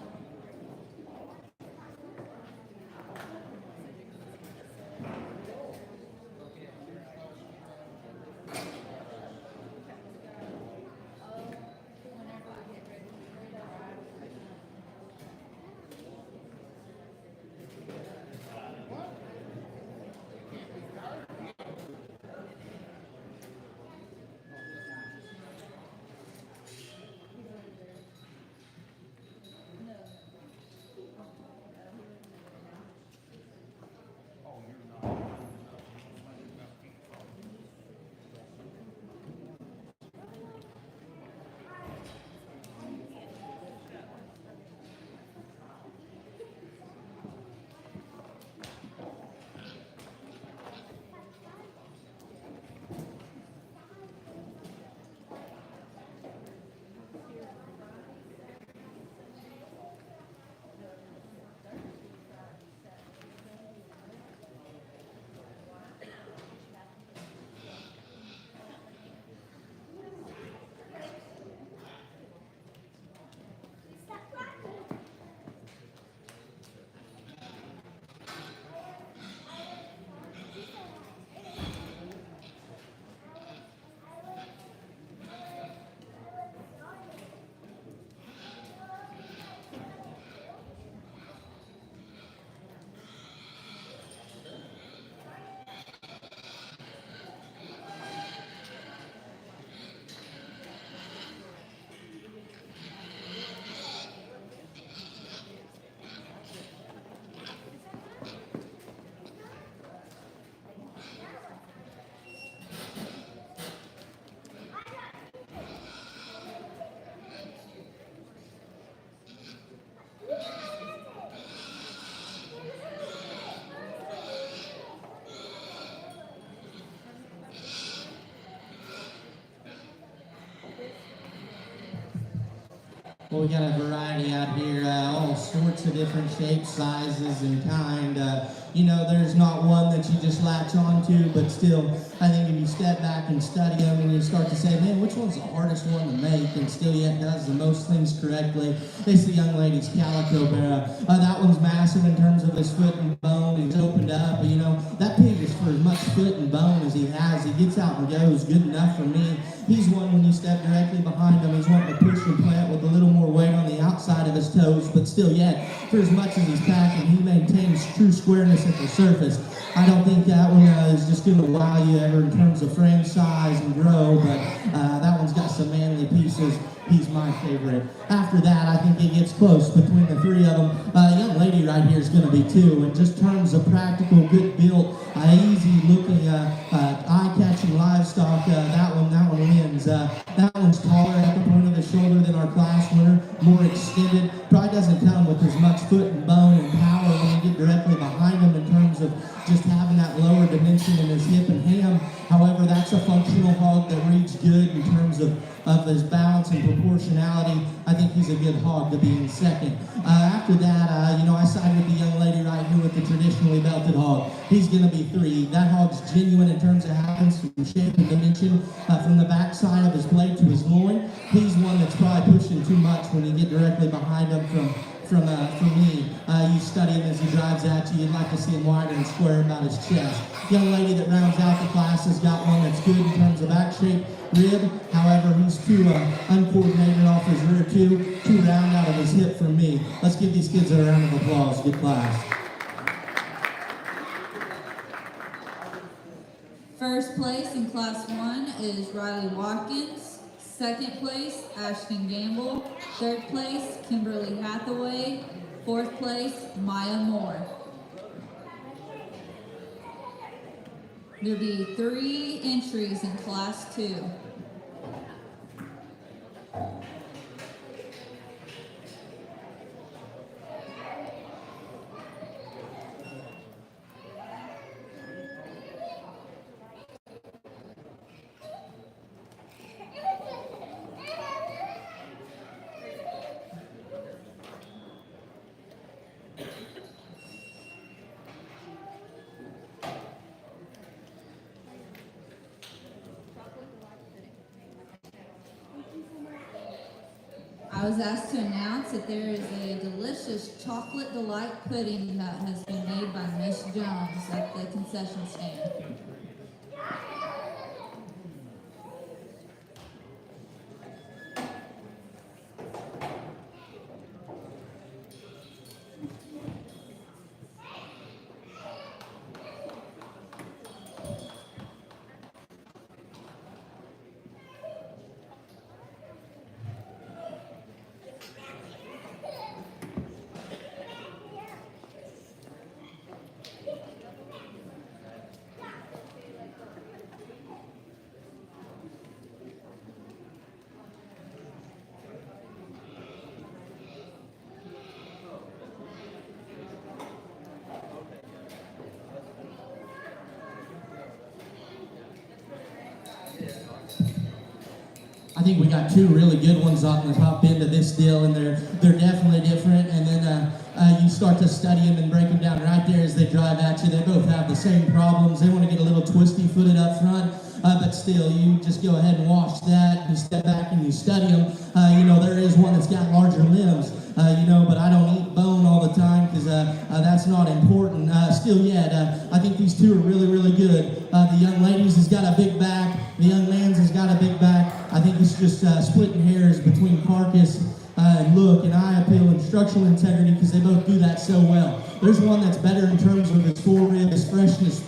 Well, we got a variety out here, all sorts of different shapes, sizes, and kind. There's not one that you just latch on to, but still, I think if you step back and study them, and you start to say, man, which one's the hardest one to make, and still yet does the most things correctly? It's the young lady's Calico Bear. That one's massive in terms of his foot and bone. He's opened up, but you know, that pig is for as much foot and bone as he has. He gets out and goes, good enough for me. He's one when you step directly behind him, he's wanting to push and plant with a little more weight on the outside of his toes, but still yet, for as much as he's packing, he maintains true squareness at the surface. I don't think that one is just going to wow you ever in terms of frame size and grow, but that one's got some manly pieces. He's my favorite. After that, I think it gets close between the three of them. The young lady right here is going to be two. In just terms of practical, good built, easy-looking, eye-catching livestock, that one wins. That one's taller at the point of the shoulder than our class winner, more extended. Probably doesn't come with as much foot and bone and power when you get directly behind him in terms of just having that lower dimension in his hip and ham. However, that's a functional hog that reads good in terms of his balance and proportionality. I think he's a good hog to be in second. After that, I side with the young lady right here with the traditionally belted hog. He's going to be three. That hog's genuine in terms of happens from shape and dimension, from the backside of his blade to his loin. He's one that's probably pushing too much when you get directly behind him from me. You study him as he drives at you. You'd like to see him wider and square about his chest. Young lady that rounds out the class has got one that's good in terms of back shape, rib. However, he's too uncoordinated off his rear too round out of his hip for me. Let's give these kids a round of applause. Good class. First place in Class 1 is Riley Watkins. Second place, Ashton Gamble. Third place, Kimberly Hathaway. Fourth place, Maya Moore. There'll be 3 entries in Class 2. I was asked to announce that there is a delicious chocolate delight pudding that has been made by Miss Jones at the concession stand. I think we got 2 really good ones on the top end of this deal, and they're definitely different. And then you start to study them and break them down right there as they drive at you. They both have the same problems. They want to get a little twisty-footed up front, but still, you just go ahead and watch that. You step back and you study them. There is one that's got larger limbs, but I don't eat bone all the time because that's not important. Still yet, I think these 2 are really, really good. The young ladies has got a big back. The young man's has got a big back. I think it's just splitting hairs between carcass and look and eye appeal and structural integrity because they both do that so well. There's one that's better in terms of his forerib, his freshness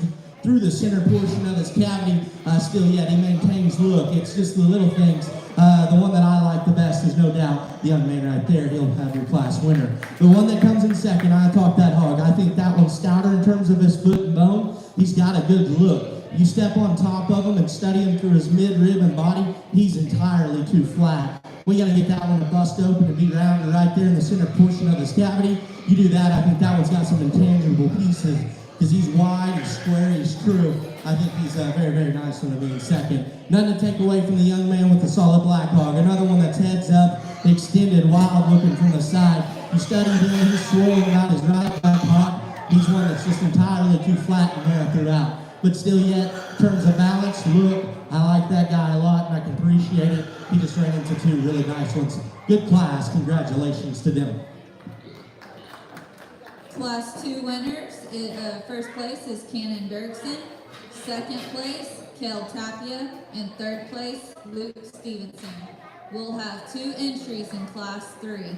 through the center portion of his cavity. Still yet, he maintains look. It's just the little things. The one that I like the best is no doubt the young man right there. He'll have your class winner. The one that comes in second, I talk that hog. I think that one's stouter in terms of his foot and bone. He's got a good look. You step on top of him and study him through his mid-rib and body, he's entirely too flat. We got to get that one to bust open and be rounded right there in the center portion of his cavity. You do that, I think that one's got some intangible pieces because he's wide, he's square, he's true. I think he's very, very nice one to be in second. Nothing to take away from the young man with the solid black hog. Another one that's heads up, extended, wild looking from the side. You study him, he's swollen about his right back hog. He's one that's just entirely too flat and narrow throughout. but still yet, in terms of balance, look, I like that guy a lot and I can appreciate it. He just ran into two really nice ones. Good class, congratulations to them. Class 2 winners, first place is Cannon Bergson, second place, Kel Tapia, and third place, Luke Stevenson. We'll have 2 entries in Class 3.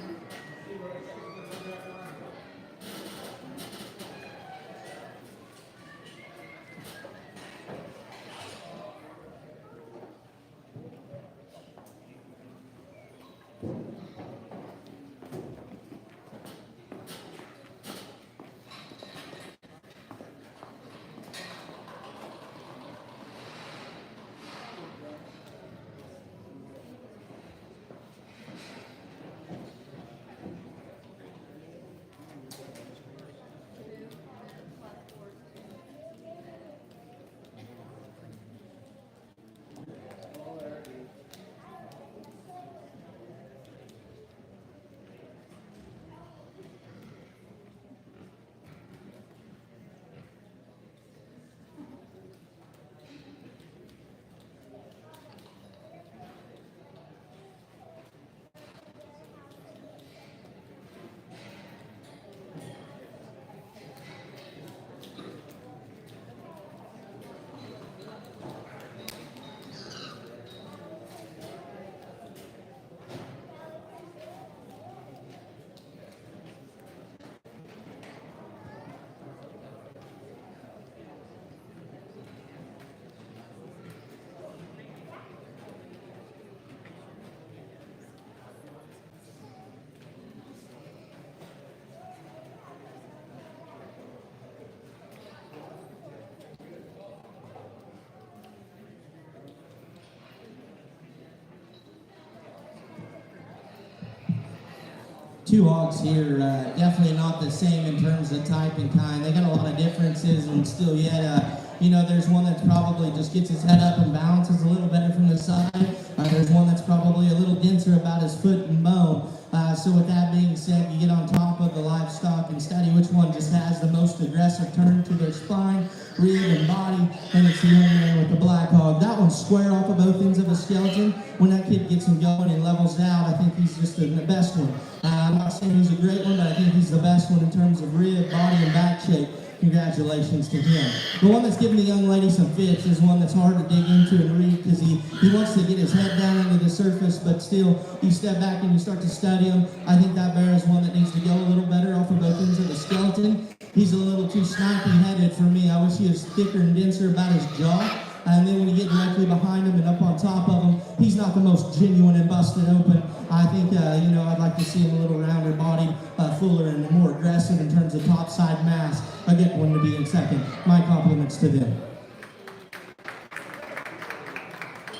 Two hogs here, definitely not the same in terms of type and kind. They got a lot of differences, and still yet, there's one that probably just gets his head up and balances a little better from the side. There's one that's probably a little denser about his foot and bone. So with that being said, you get on top of the livestock and study which one just has the most aggressive turn to their spine, rib, and body, and it's the young man with the black hog. That one's square off of both ends of the skeleton. When that kid gets him going and levels out, I think he's just the best one. I'm not saying he's a great one, but I think he's the best one in terms of rib, body, and back shape. Congratulations to him. The one that's giving the young lady some fits is one that's hard to dig into and read because he wants to get his head down into the surface, but still, you step back and you start to study him. I think that bear is one that needs to go a little better off of both ends of the skeleton. He's a little too snipey-headed for me. I wish he was thicker and denser about his jaw. And then when you get directly behind him and up on top of him, he's not the most genuine and busted open. I think, I'd like to see him a little rounder bodied, fuller and more aggressive in terms of top side mass. I get one to be in second. My compliments to them.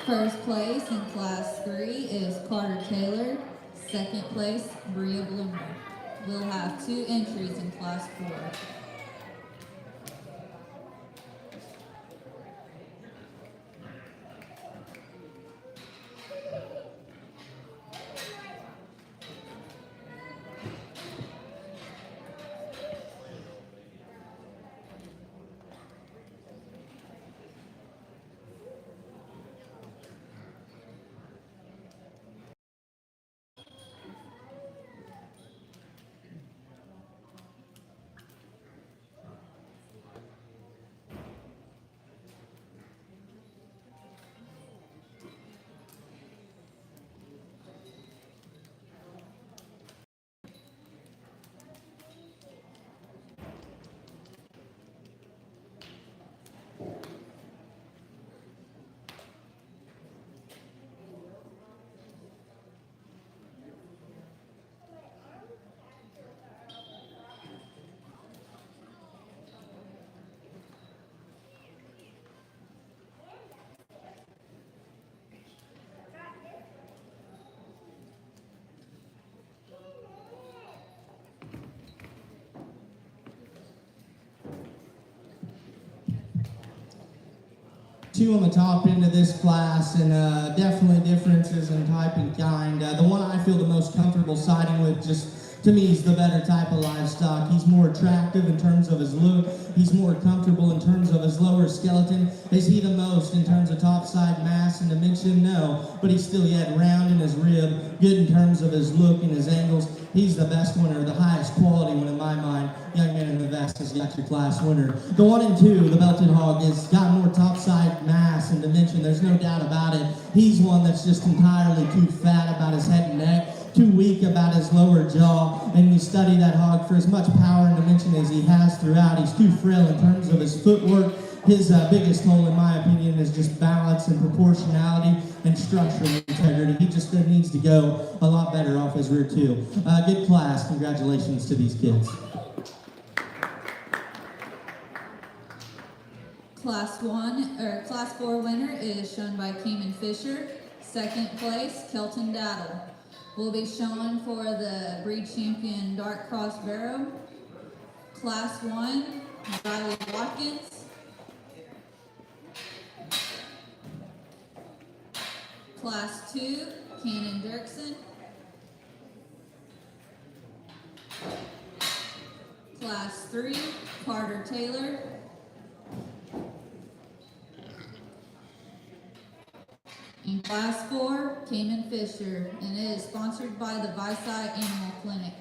First place in Class 3 is Carter Taylor, second place, Bria Bloomer. We'll have 2 entries in Class 4. Two on the top end of this class, and definitely differences in type and kind. The one I feel the most comfortable siding with, just To me, he's the better type of livestock. He's more attractive in terms of his look. He's more comfortable in terms of his lower skeleton. Is he the most in terms of topside mass and dimension? No, but he's still yet round in his rib, good in terms of his look and his angles. He's the best winner, the highest quality one in my mind. Young Man in the Vest has got your class winner. The 1 and 2, the Belted Hog, has got more topside mass and dimension. There's no doubt about it. He's one that's just entirely too fat about his head and neck, too weak about his lower jaw, and you study that hog for as much power and dimension as he has throughout. He's too frail in terms of his footwork. His biggest hole, in my opinion, is just balance and proportionality and structural integrity. He just needs to go a lot better off his rear too. Good class. Congratulations to these kids. Class 4 winner is shown by Keeman Fisher. Second place, Kelton Daddle. Will be shown for the breed champion Dark Cross Barrow. Class 1, Riley Watkins. Class 2, Cannon Dirksen. Class 3, Carter Taylor. In Class 4, Cayman Fisher, and it is sponsored by the Visai Animal Clinic.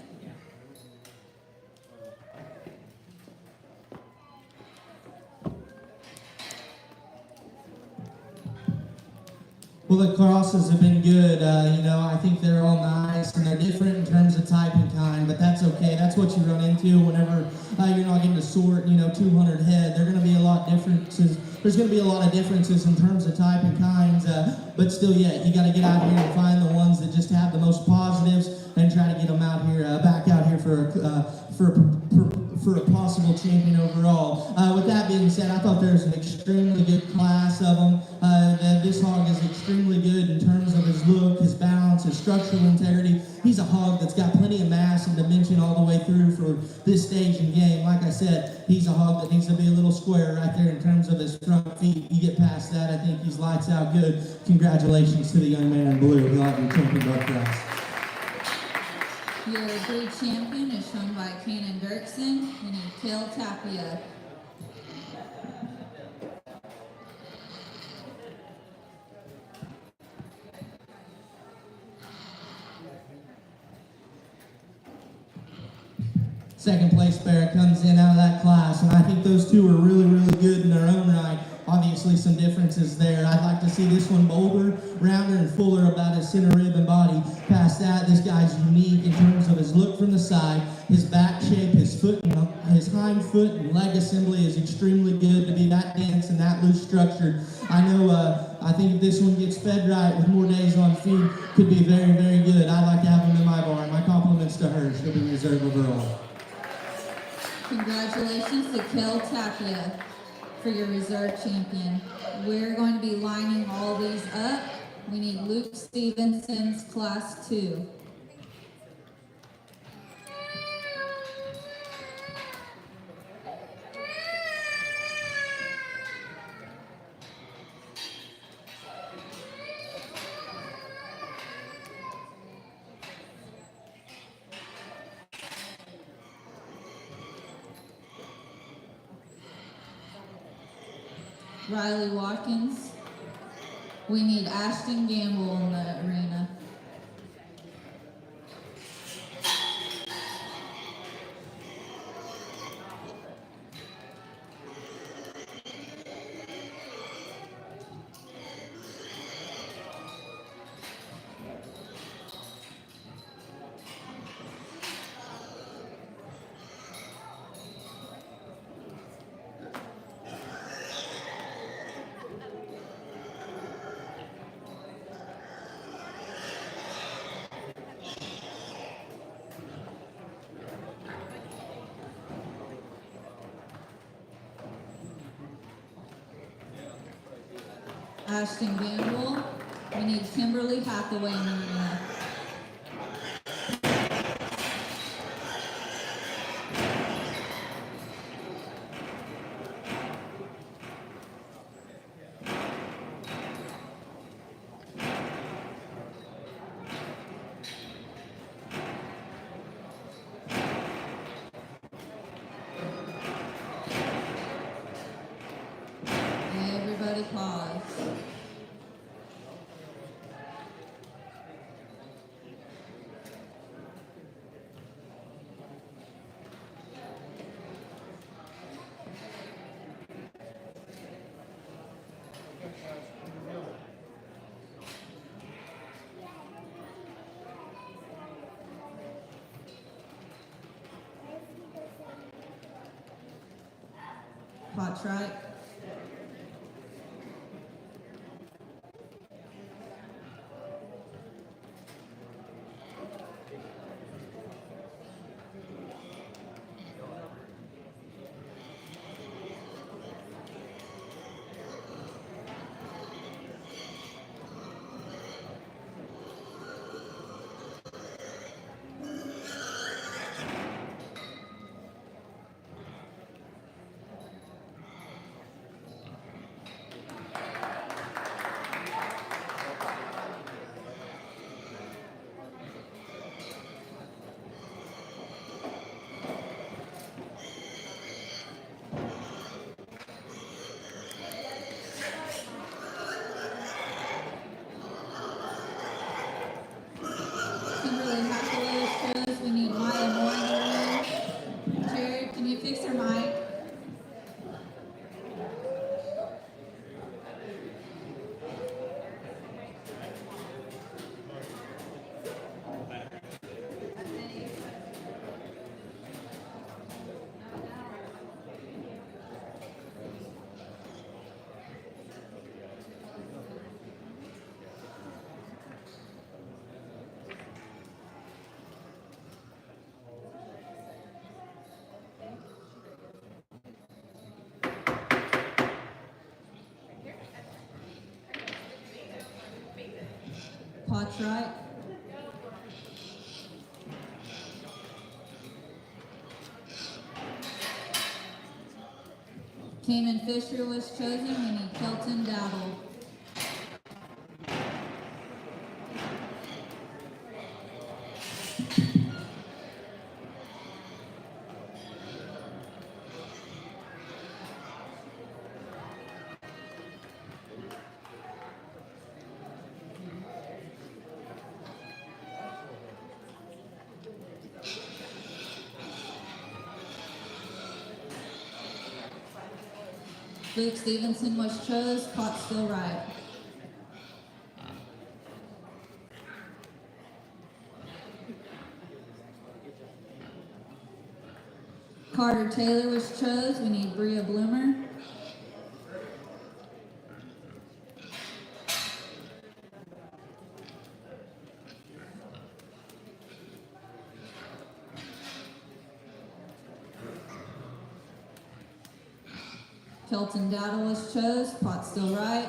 Well, the crosses have been good. I think they're all nice and they're different in terms of type and kind, but that's okay. That's what you run into whenever you're not getting to sort, 200 head. They're going to be a lot differences. There's going to be a lot of differences in terms of type and kinds, but still, you got to get out here and find the ones that just have the most positives and try to get them out here, back out here for a possible champion overall. With that being said, I thought there was an extremely good class of them. This hog is extremely good in terms of his look, his balance, his structural integrity. He's a hog that's got plenty of mass and dimension all the way through for this stage in game. Like I said, he's a hog that needs to be a little square right there in terms of his front feet. You get past that, I think he's lights out good. Congratulations to the young man in blue. He'll have your champion buck prize. Your breed champion is shown by Cannon Dirksen. We need Kel Tapia. Second place bear comes in out of that class, and I think those two are really, really good in their own right. Obviously some differences there. I'd like to see this one bolder, rounder, and fuller about his center rib and body. Past that, this guy's unique in terms of his look from the side, his back shape, his hind foot and leg assembly is extremely good to be that dense and that loose structured. I think if this one gets fed right with more days on feed, could be very, very good. I'd like to have him in my barn. My compliments to her. She'll be reserve overall. Congratulations to Kel Tapia for your reserve champion. We're going to be lining all these up. We need Luke Stevenson's Class 2. Riley Watkins. We need Ashton Gamble in the arena. Ashton Gamble. We need Kimberly Hathaway in the arena. Everybody pause. Pot's right. Kimberly Hathaway shows we need Maya Moore in the room. Jared, can you fix her mic? Pot's right. Cayman Fisher was chosen. We need Kelton Dowdle. Luke Stevenson was chose. Pot's still right. Carter Taylor was chose. We need Bria Bloomer. Kelton Dowdle was chose. Pot's still right.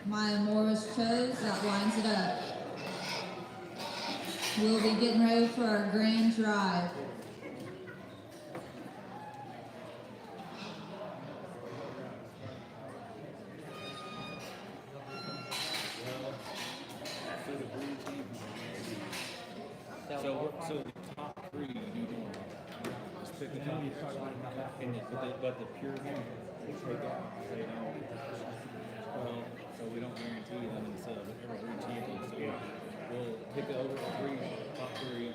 Maya Moore was chose. That lines it up. We'll be getting ready for our grand drive. So the top three, you do just pick the top, and but the pure one, they take out, they don't. Well, so we don't guarantee them instead of every champion. So we'll pick over top three,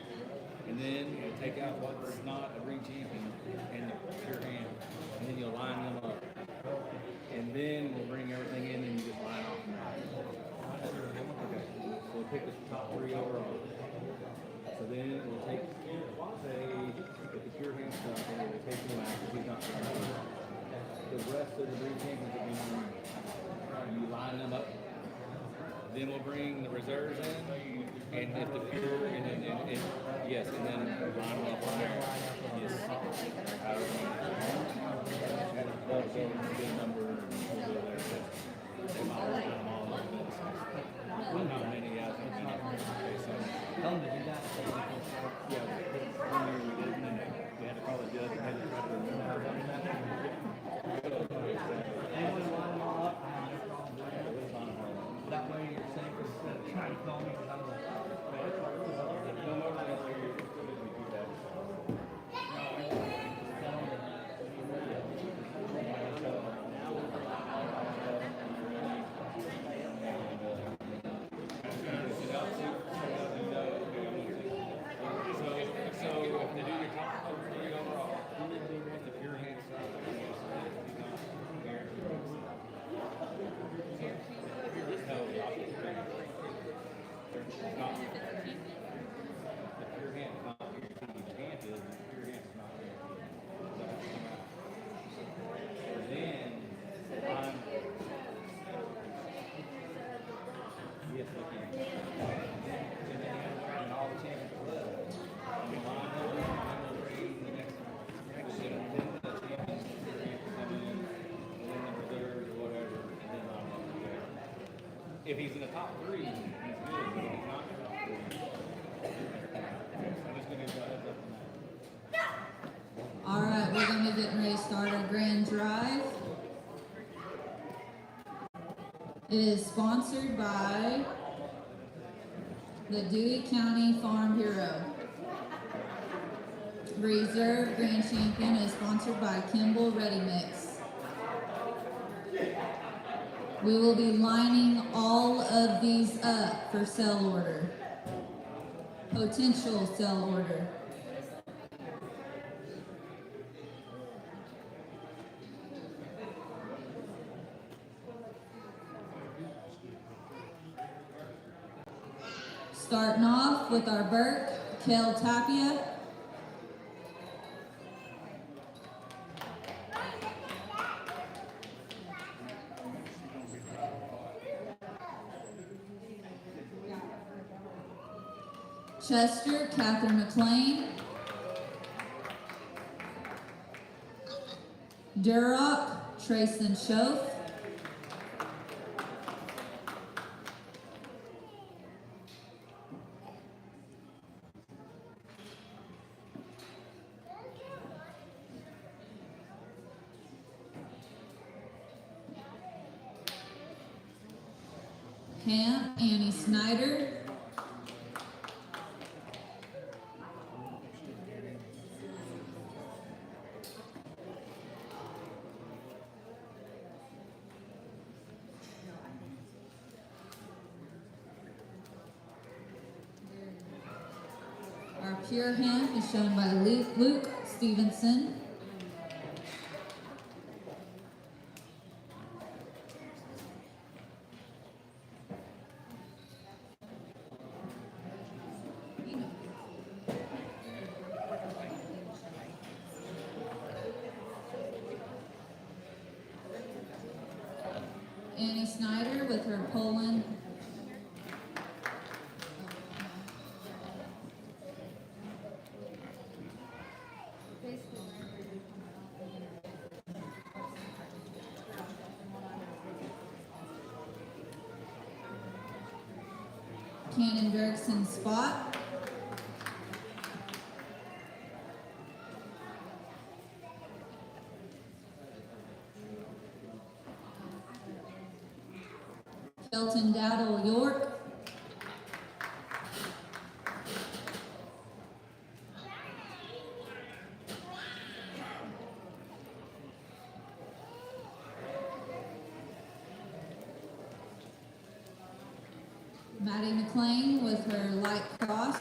and then we'll take out what's not a ring champion and the pure hand, and then you'll line them up, and then we'll bring everything in and you just line off. Okay, so we'll pick the top three overall. So then we'll take, say, if the pure hand stuff, and we'll take him out because he's not going to. The rest of the ring champions will be on ring. You line them up. Then we'll bring the reserves in, and if the pure, and then, yes, and then line them up on there. Yes. They'll get a number, we'll go there. They might line them all up. Not many, yeah, I think not. Okay, so. Tell them to do that. Yeah, one year we did, and then we had to call a judge and had to try to remember that. Anyone line them all up? That way you're safe. If he's in the top three, he's good. But if he's not in the top three, I'm just gonna give you a heads up on that. All right, we're gonna be getting ready to start our grand drive. It is sponsored by the Dewey County Farm Bureau. Reserve Grand Champion is sponsored by Kimball Ready Mix. We will be lining all of these up for sell order. Potential sell order. Starting off with our Burke, Kel Tapia. Chester, Catherine McLean. Duroc, Trayson Schoaf. Ham, Annie Snyder. Our pure ham is shown by Luke Stevenson. Annie Snyder with her Poland. Cannon Dirksen spot. Kelton Daddle York. Maddie McLean with her light cross.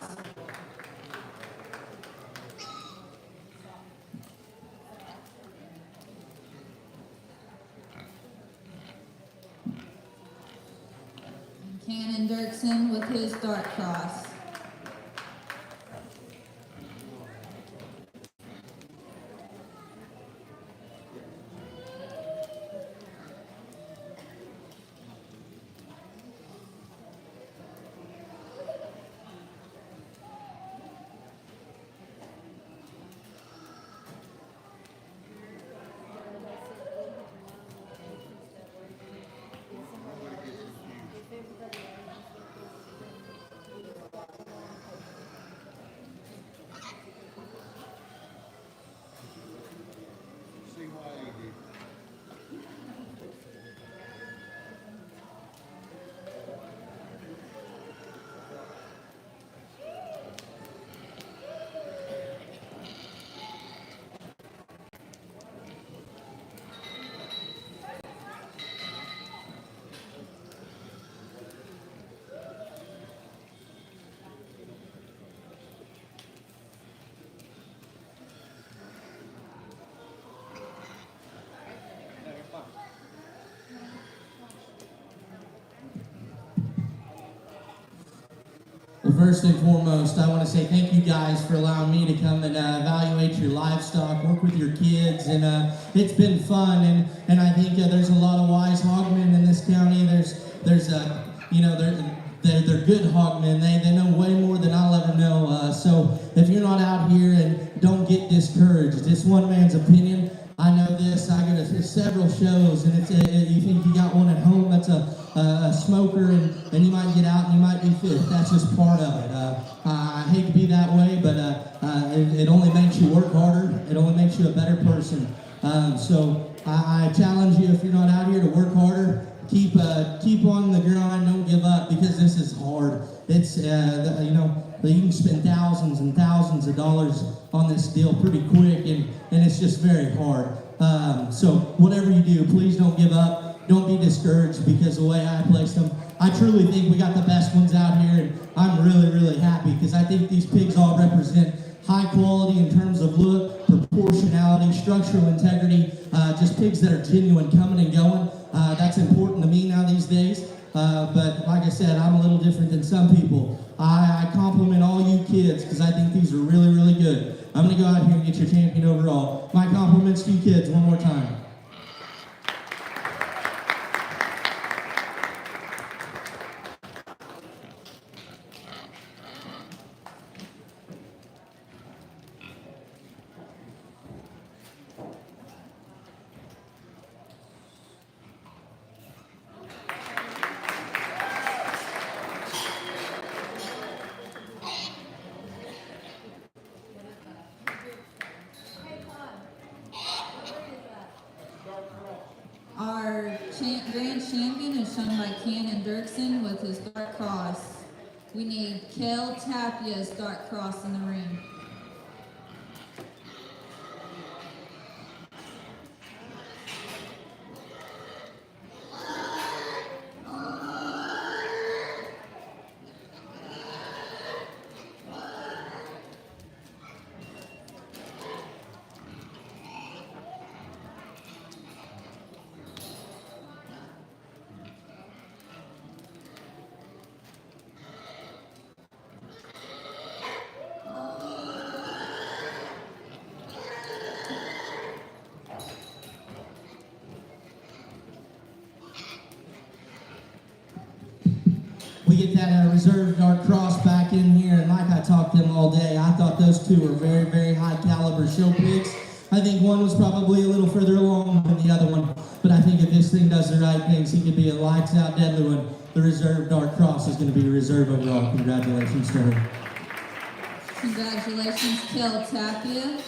And Cannon Dirksen with his dark cross. Well, first and foremost, I want to say thank you guys for allowing me to come and evaluate your livestock, work with your kids, and it's been fun. And I think there's a lot of wise hogmen in this county. They're good hogmen. They know way more than I'll ever know. So if you're not out here, and don't get discouraged. It's one man's opinion. I know this. I go to several shows, and you think you got one at home. That's a a smoker and you might get out and you might be fit. That's just part of it. I hate to be that way, but it only makes you work harder. It only makes you a better person. So I challenge you, if you're not out here, to work harder. Keep on the grind. Don't give up, because this is hard. It's you know, you can spend thousands and thousands of dollars on this deal pretty quick, and it's just very hard. So whatever you do, please don't give up. Don't be discouraged because the way I placed them. I truly think we got the best ones out here, and I'm really, really happy because I think these pigs all represent high quality in terms of look, proportionality, structural integrity, just pigs that are genuine, coming and going. That's important to me now these days. But like I said, I'm a little different than some people. I compliment all you kids because I think these are really, really good. I'm going to go out here and get your champion overall. My compliments to you kids one more time. Our grand champion is shown by Cannon Dirksen with his dark cross. We need Kel Tapia's dark cross in the ring. We get that reserve dark cross back in here, and like I talked to them all day, I thought those two were very, very high caliber show pigs. I think one was probably a little further along than the other one, but I think if this thing does the right things, he could be a lights out deadly one. The reserve dark cross is going to be a reserve overall. Congratulations to her. Congratulations, Kel Tapia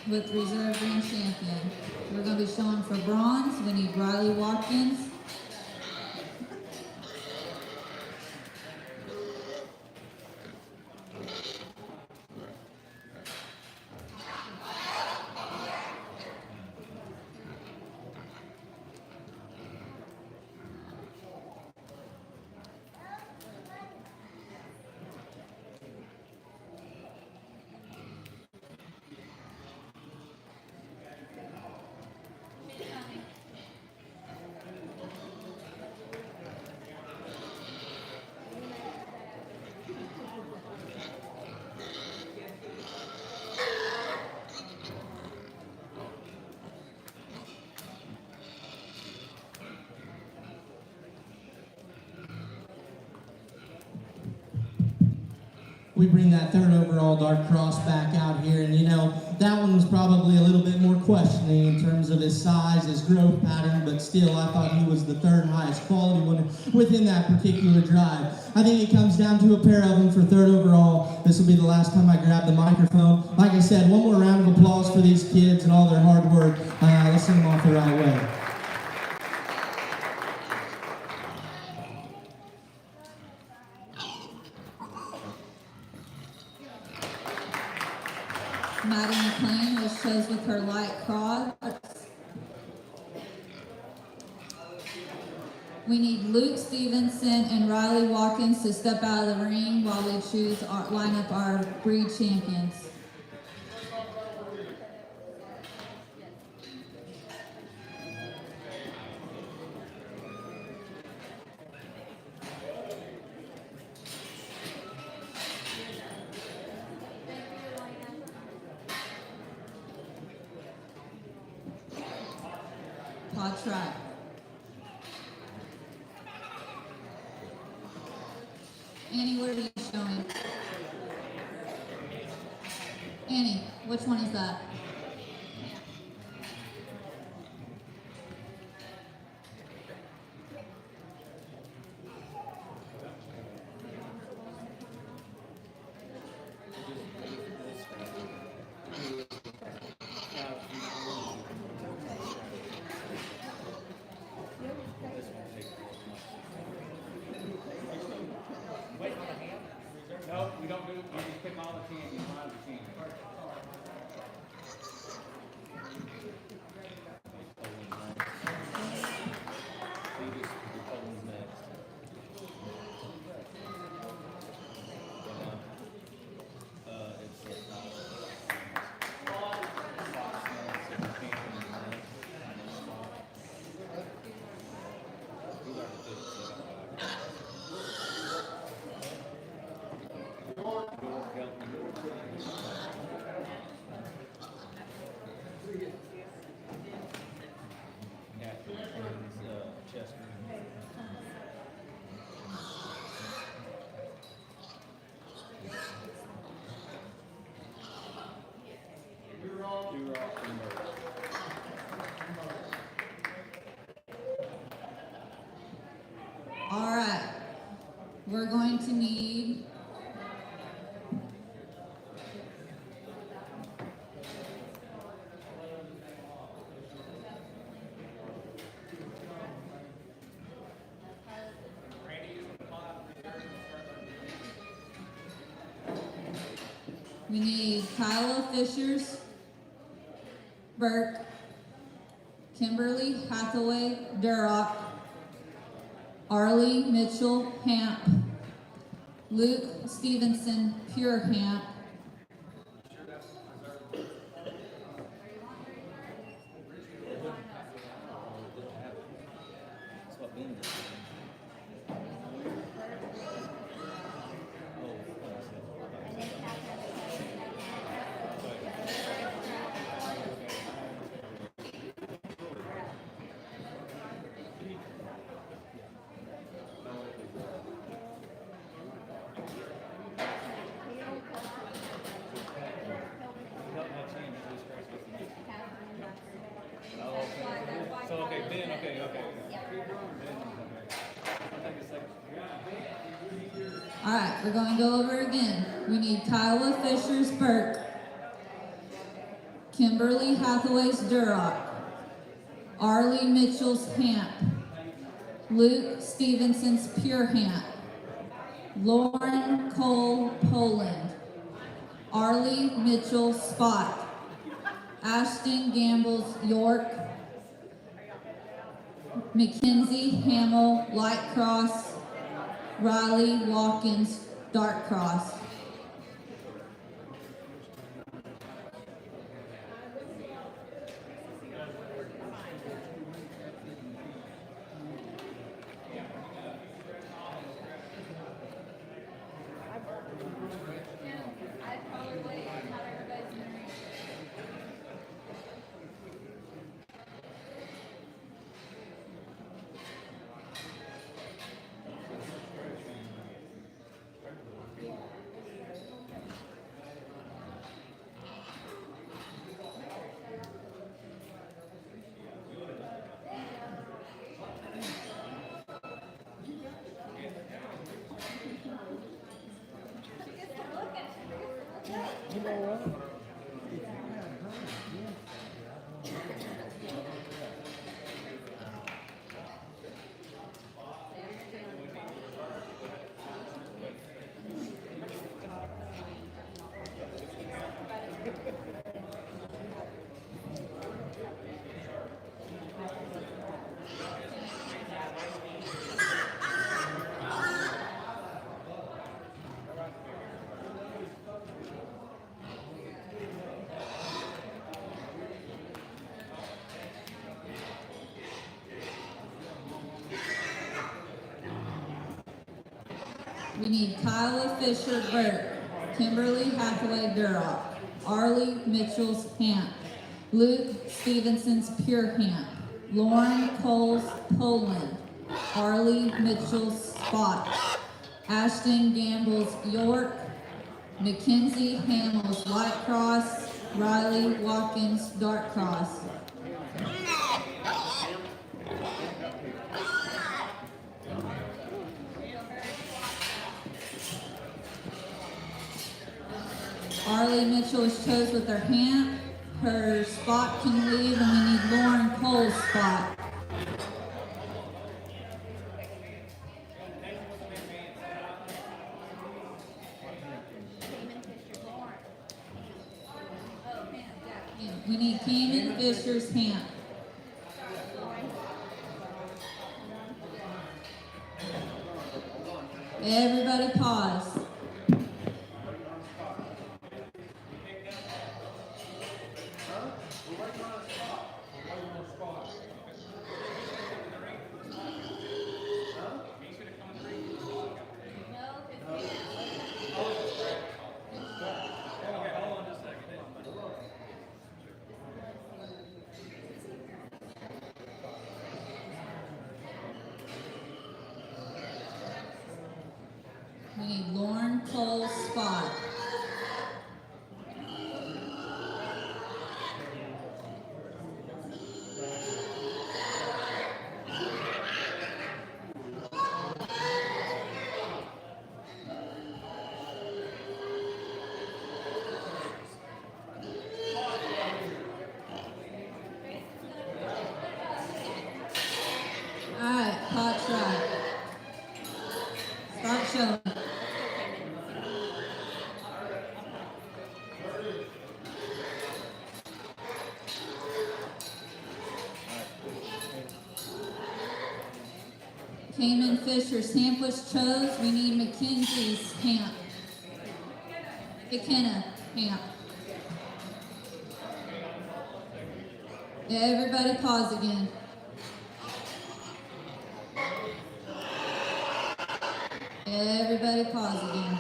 with reserve grand champion. We're going to be showing for bronze. We need Riley Watkins. We bring that third overall dark cross back out here, and you know, that one was probably a little bit more questioning in terms of his size, his growth pattern, but still I thought he was the third highest quality one within that particular drive. I think it comes down to a pair of them for third overall. This will be the last time I grab the microphone. Like I said, one more round of applause for these kids and all their hard work. Let's send them off the right way. Maddie McLean was chose with her light cross. We need Luke Stevenson and Riley Watkins to step out of the ring while we line up our breed champions. Pod track. Annie, what are you showing? Annie, which one is that? We're going to need Kyla Fishers, Burke, Kimberly Hathaway Durock, Arlie Mitchell Hamp, Luke Stevenson Pure Hamp, That's what Ben did. So, okay, Ben, okay. All right, we're going to go over again. We need Kyla Fishers Burke, Kimberly Hathaway's Durock, Arlie Mitchell's Hamp, Luke Stevenson's Pure Hamp, Lauren Cole Poland, Arlie Mitchell Spot, Ashton Gamble's York, Mackenzie Hamill Light Cross, Riley Watkins Dark Cross. I'd probably wait and have everybody's name. We need Kyla Fisher Burke, Kimberly Hathaway Durock, Arlie Mitchell's Hamp, Luke Stevenson's Pure Hamp, Lauren Coles Poland, Arlie Mitchell's Spot, Ashton Gamble's York, Mackenzie Hamill's Light Cross, Riley Watkins Dark Cross. Arlie Mitchell is chose with her Hamp. Her Spot can leave, and we need Lauren Cole's Spot. We need Cayman Fisher's Hamp. Everybody pause. We need Lauren Cole's Spot. Cayman Fisher's hamp was chose. We need Mackenzie's hamp. McKenna hamp. Everybody pause again. Everybody pause again.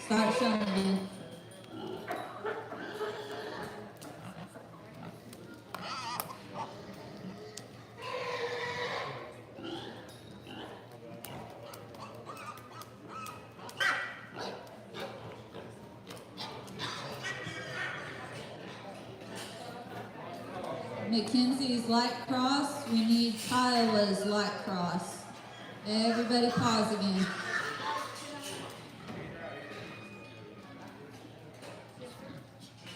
Start showing again. Mackenzie's light cross. We need Kiowa's light cross. Everybody pause again.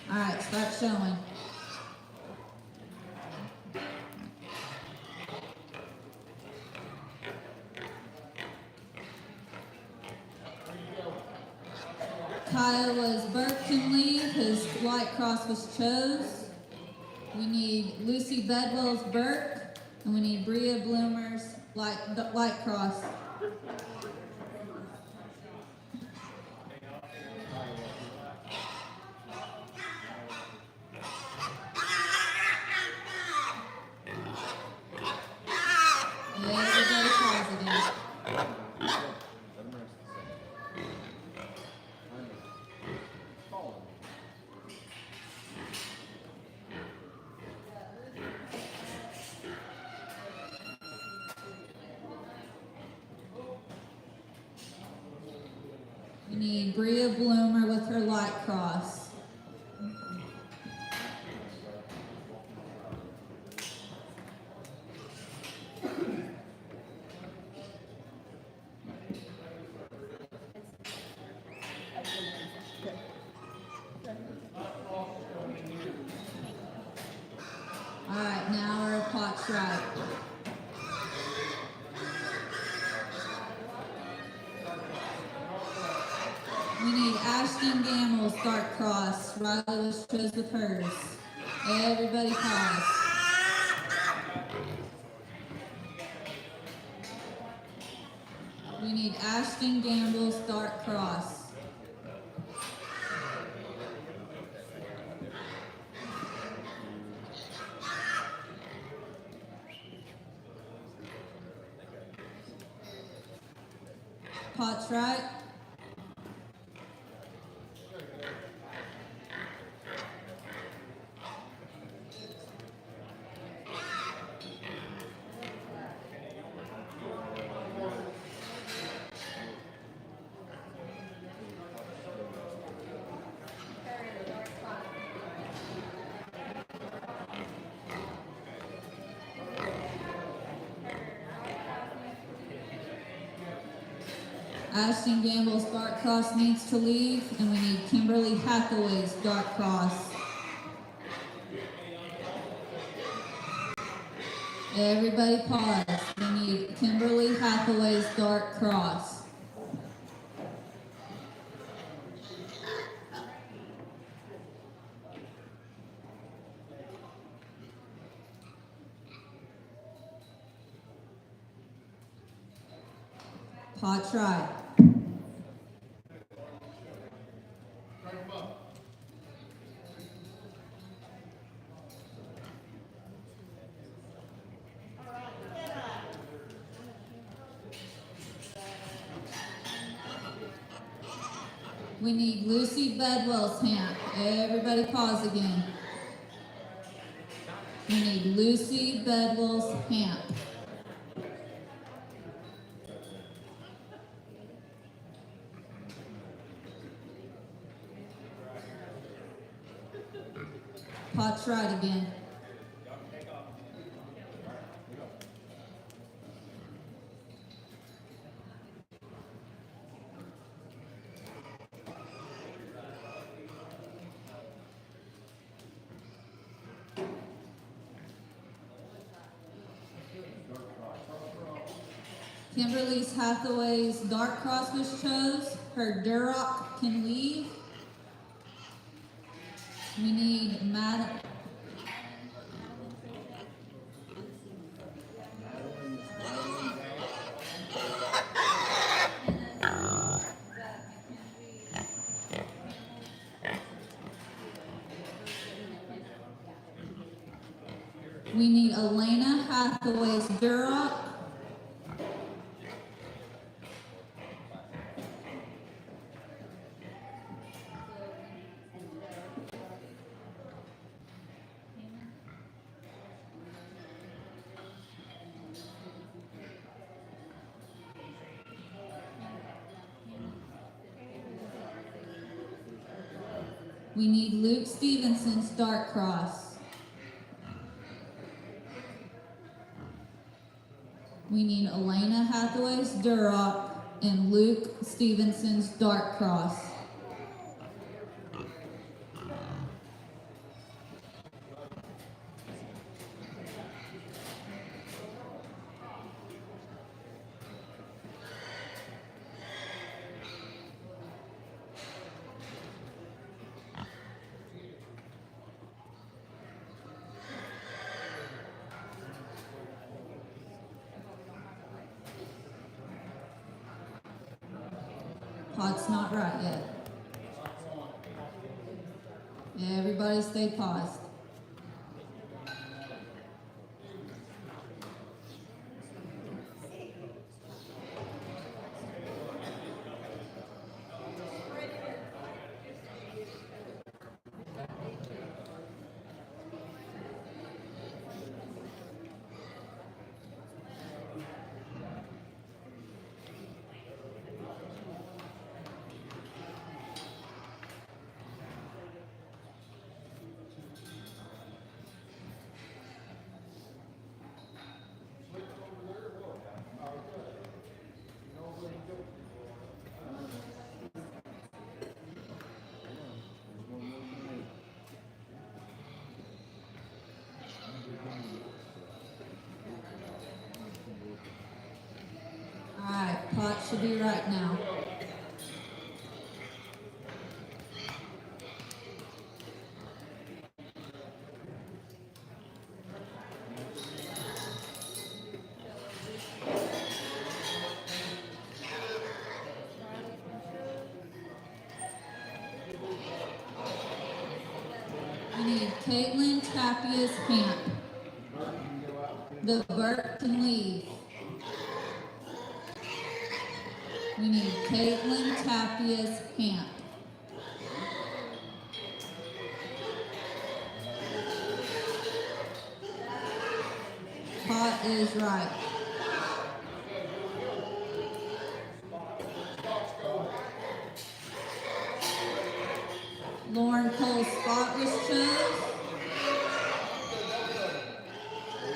Alright, start showing. Kiowa's Burke can leave. His light cross was chose. We need Lucy Bedwell's Burke, and we need Bria Bloomer's light cross. Everybody pause again. We need Bria Bloomer with her light cross. Alright, now our pot's right. We need Ashton Gamble's dark cross. Riley was chose with hers. Everybody pause. We need Ashton Gamble's dark cross. Pot's right. Ashton Gamble's dark cross needs to leave, and we need Kimberly Hathaway's dark cross. Everybody pause. We need Kimberly Hathaway's dark cross. Pot's right. We need Lucy Bedwell's hamp. Everybody pause again. We need Lucy Bedwell's hamp. Pot's right again. Kimberly's Hathaway's Dark Cross was chose. Her Duroc can leave. We need we need Elena Hathaway's Duroc. We need Luke Stevenson's Dark Cross. We need Elena Hathaway's Duroc and Luke Stevenson's Dark Cross. Pot's not right yet. Everybody stay paused. Alright, pot should be right now. We need Caitlin Tapia's Camp. The Burt can leave. We need Caitlin Tapia's Camp. Pot is right. Lauren Cole's spot was chose.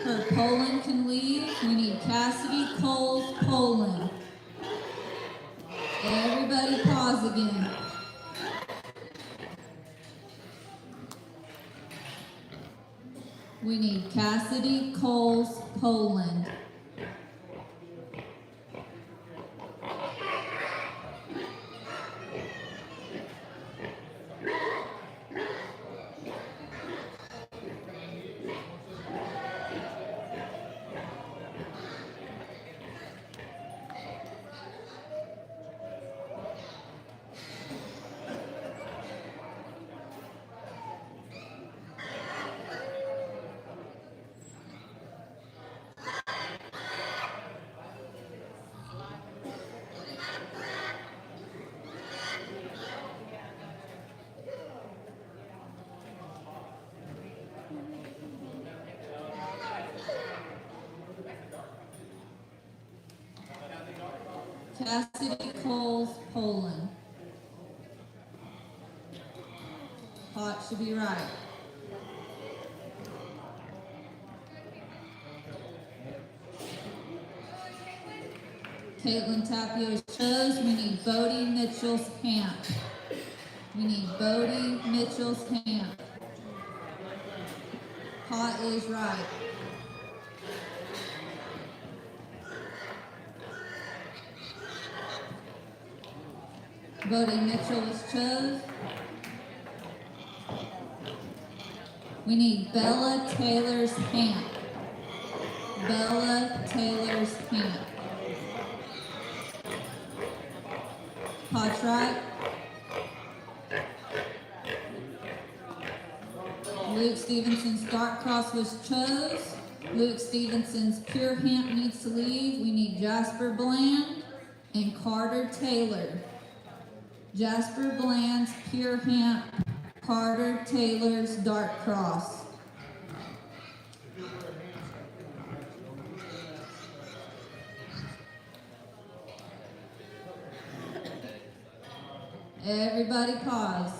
Her Poland can leave. We need Cassidy Cole's Poland. Everybody pause again. We need Cassidy Cole's Poland. Cassidy Cole's Poland. Pot should be right. Caitlin Tapio shows. We need Bodie Mitchell's Camp. We need Bodie Mitchell's Camp. Pot is right. Bodie Mitchell was chose. We need Bella Taylor's Hamp. Bella Taylor's Hamp. Pottright. Luke Stevenson's Dark Cross was chose. Luke Stevenson's Pure Hamp needs to leave. We need Jasper Bland and Carter Taylor. Jasper Bland's Pure Hamp, Carter Taylor's Dark Cross. Everybody pause.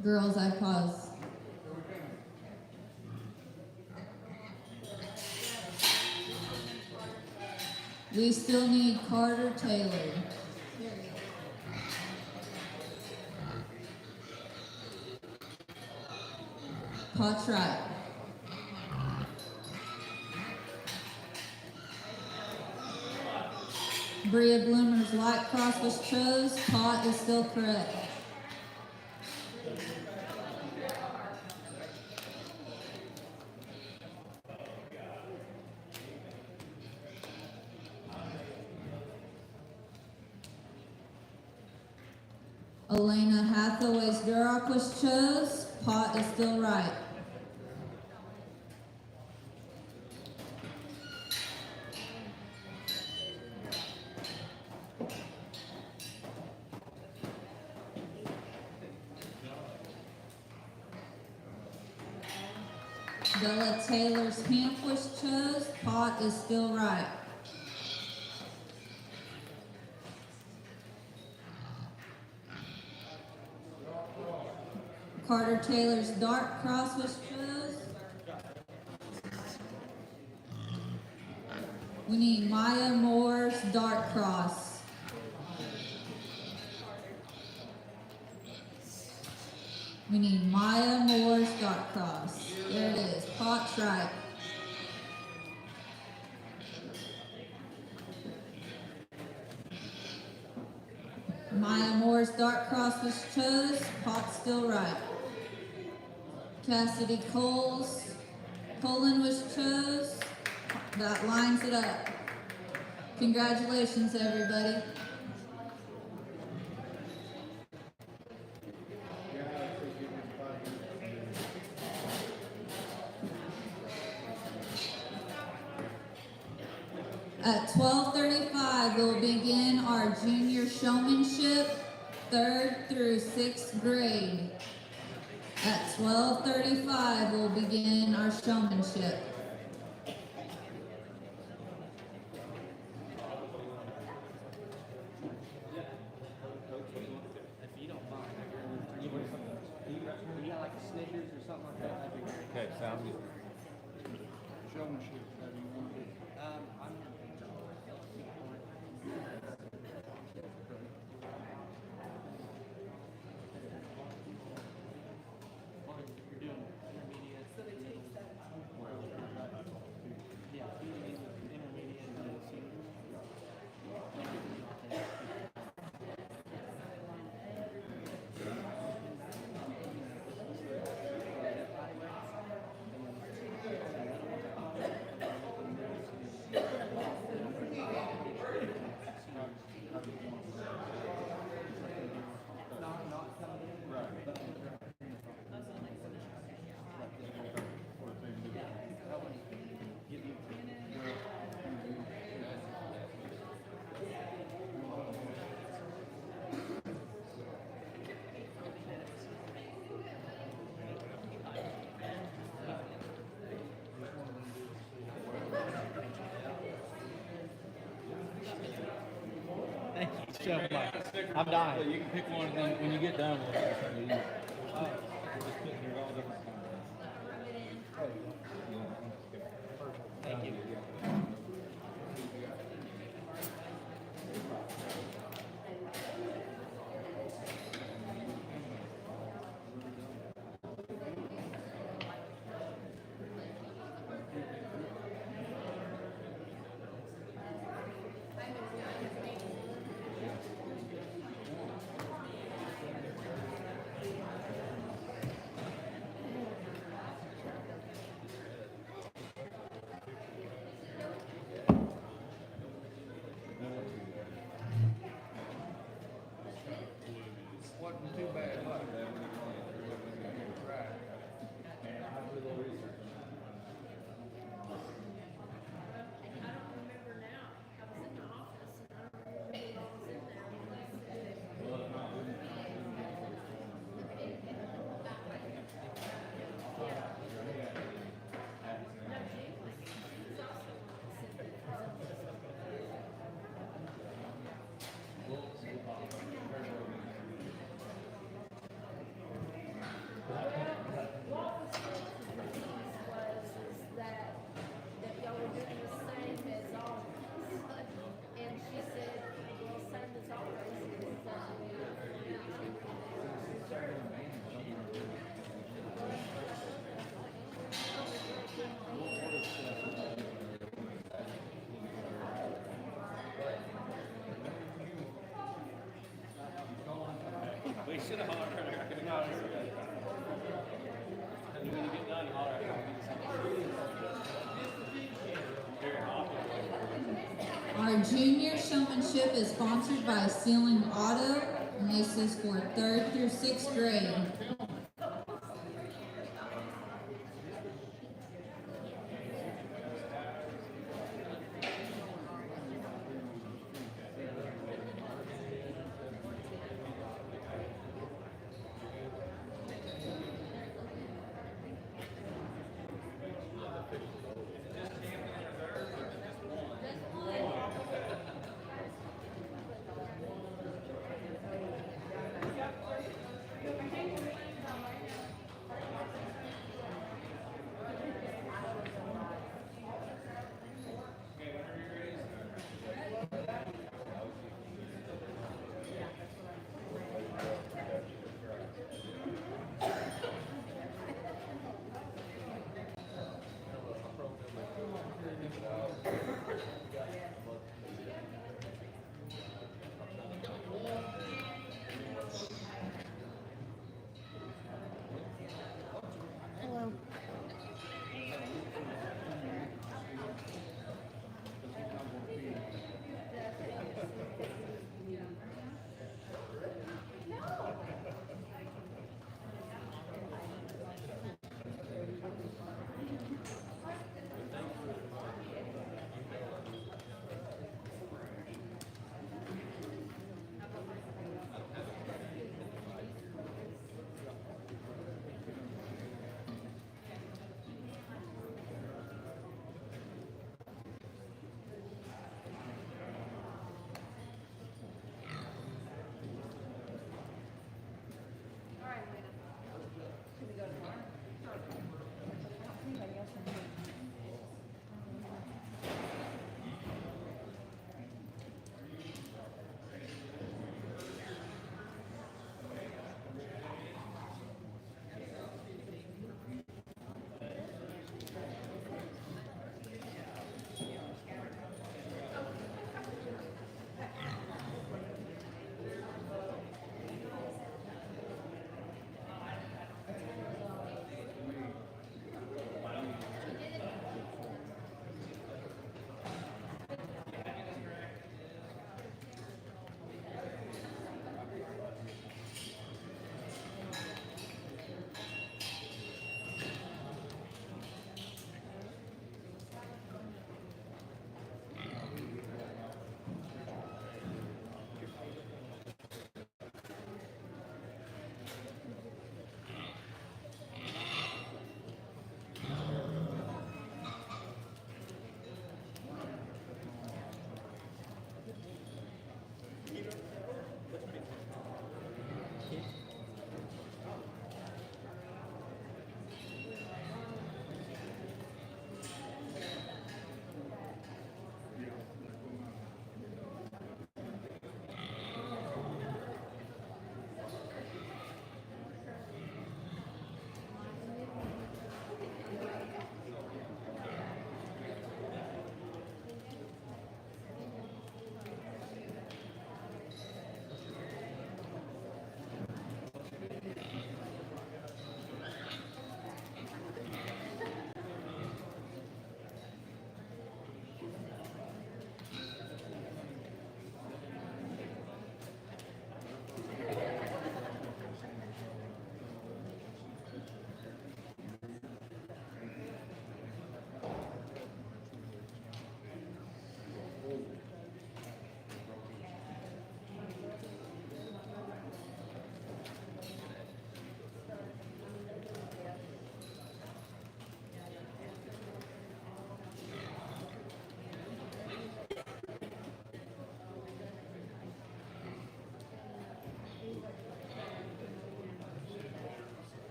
Girls, I pause. We still need Carter Taylor. Pottright. Bria Bloomer's Light Cross was chose. Pot is still correct. Elena Hathaway's Duroc was chose. Pot is still right. Bella Taylor's Hamp was chose. Pot is still right. Carter Taylor's Dark Cross was chose. We need Maya Moore's Dark Cross. We need Maya Moore's Dark Cross. There it is. Pot's right. Maya Moore's Dark Cross was chose. Pot's still right. Cassidy Cole's Colin was chose. That lines it up. Congratulations, everybody. At 12:35, we'll begin our junior showmanship, 3rd through 6th grade. At 12:35, we'll begin our showmanship. If you don't mind, you got like a Snickers or something like that, that'd be great. Okay, sounds good. Showmanship, how do you want to do it? shelf life. I'm dying. You can pick one when you get done with it. We're just putting here all different kinds. Thank you. Wasn't too bad, was it? Right. I don't remember now. I was in the office and I don't remember who all was in there when they said it. What was that y'all were doing the same as always. And she said, well, same as always is, We should have hollered earlier. And when you get done, holler. Our junior showmanship is sponsored by Ceiling Auto, and this is for 3rd through 6th grade.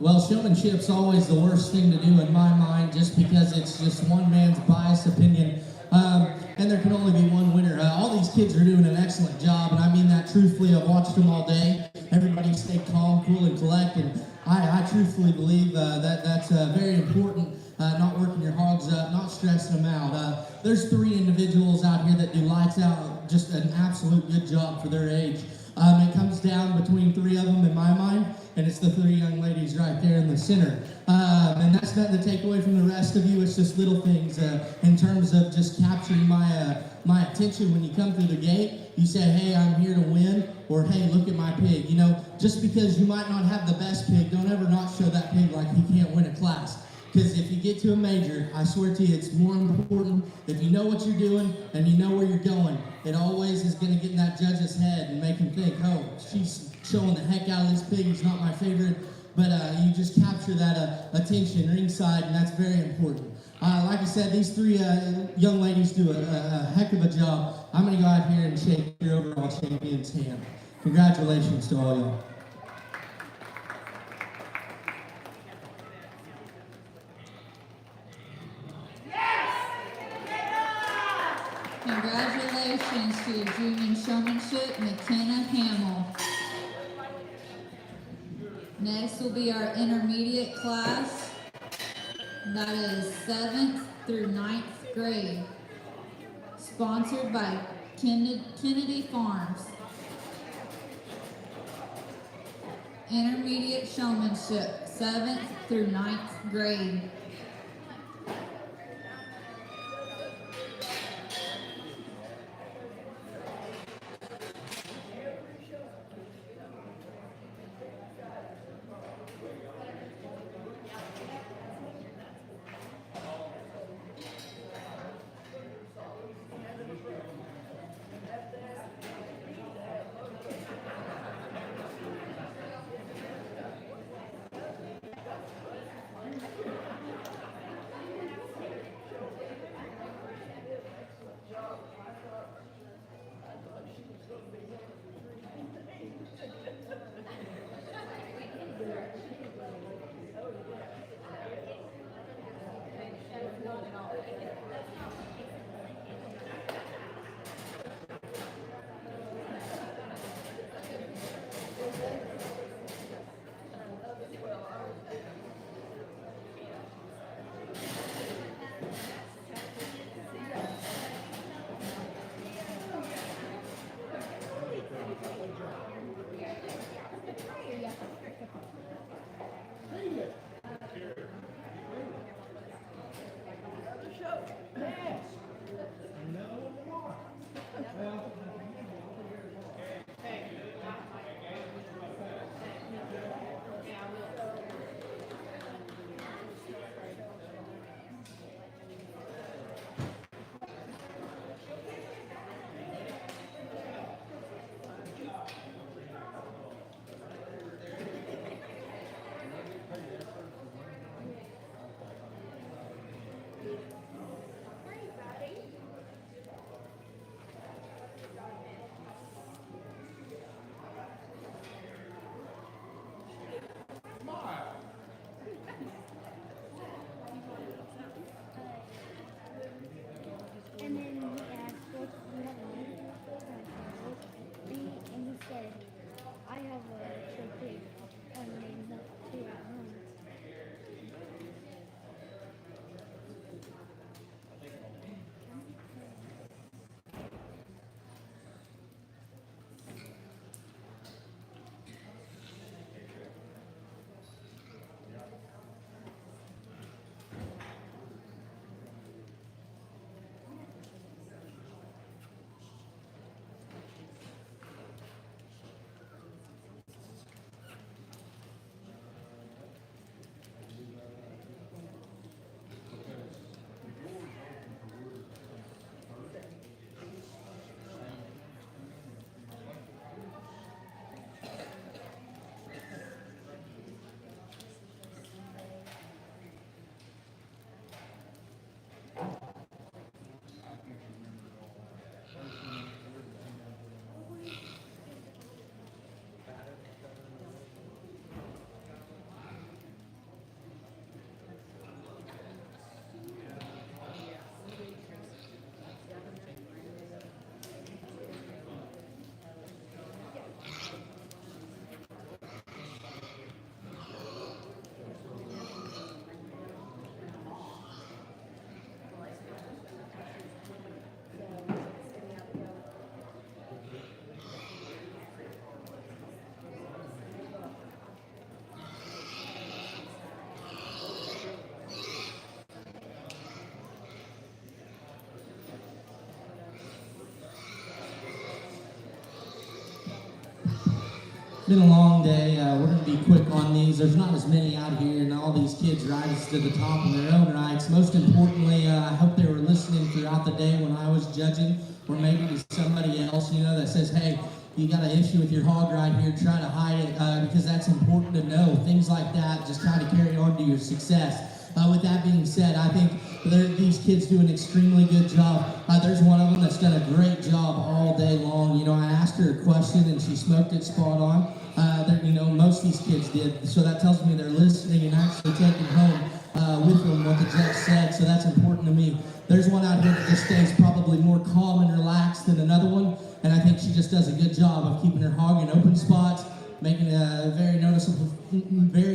Well, showmanship's always the worst thing to do in my mind, just because it's just one man's biased opinion, and there can only be one winner. All these kids are doing an excellent job, and I mean that truthfully. I've watched them all day. Everybody stayed calm, cool, and collect, and I truthfully believe that's very important. Not working your hogs up, not stressing them out. There's 3 individuals out here that do lights out, just an absolute good job for their age. It comes down between 3 of them in my mind, and it's the 3 young ladies right there in the center. And that's nothing to take away from the rest of you. It's just little things in terms of just capturing my attention. When you come through the gate, you say, hey, I'm here to win, or hey, look at my pig. You know, just because you might not have the best pig, don't ever not show that pig like he can't win a class. Because if you get to a major, I swear to you, it's more important if you know what you're doing and you know where you're going. It always is going to get in that judge's head and make him think, oh, she's showing the heck out of this pig. He's not my favorite. But you just capture that attention ringside, and that's very important. Like I said, these 3 young ladies do a heck of a job. I'm going to go out here and shake your overall champion's hand. Congratulations to all y'all. Congratulations to junior showmanship, McKenna Hamill. Next will be our intermediate class. That is 7th through 9th grade. Sponsored by Kennedy Farms. Intermediate showmanship, 7th through 9th grade. And then he asked what you have and he said, I have a trophy named too at home. been a long day. We're going to be quick on these. There's not as many out here, and all these kids rise to the top in their own rights. Most importantly, I hope they were listening throughout the day when I was judging, or maybe to somebody else, that says, hey, you got an issue with your hog right here, try to hide it, because that's important to know. Things like that just kind of carry on to your success. With that being said, I think these kids do an extremely good job. There's one of them that's done a great job all day long. I asked her a question and she smoked it spot on. Most of these kids did. So that tells me they're listening and actually taking home with them what the judge said. So that's important to me. There's one out here that just stays probably more calm and relaxed than another one. And I think she just does a good job of keeping her hog in open spots, making it very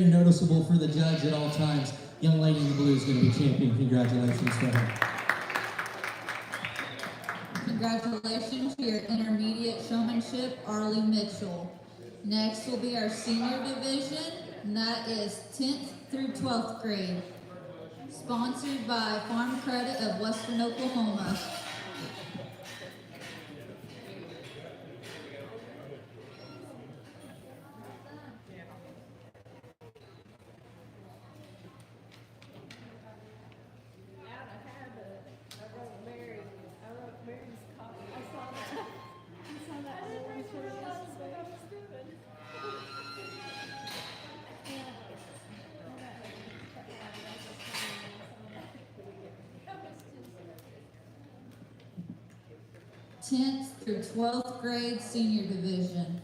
noticeable for the judge at all times. Young lady in the blue is going to be champion. Congratulations to her. Congratulations to your intermediate showmanship, Arlie Mitchell. Next will be our senior division, and that is 10th through 12th grade. Sponsored by Farm Credit of Western Oklahoma. Tenth through 12th grade senior division.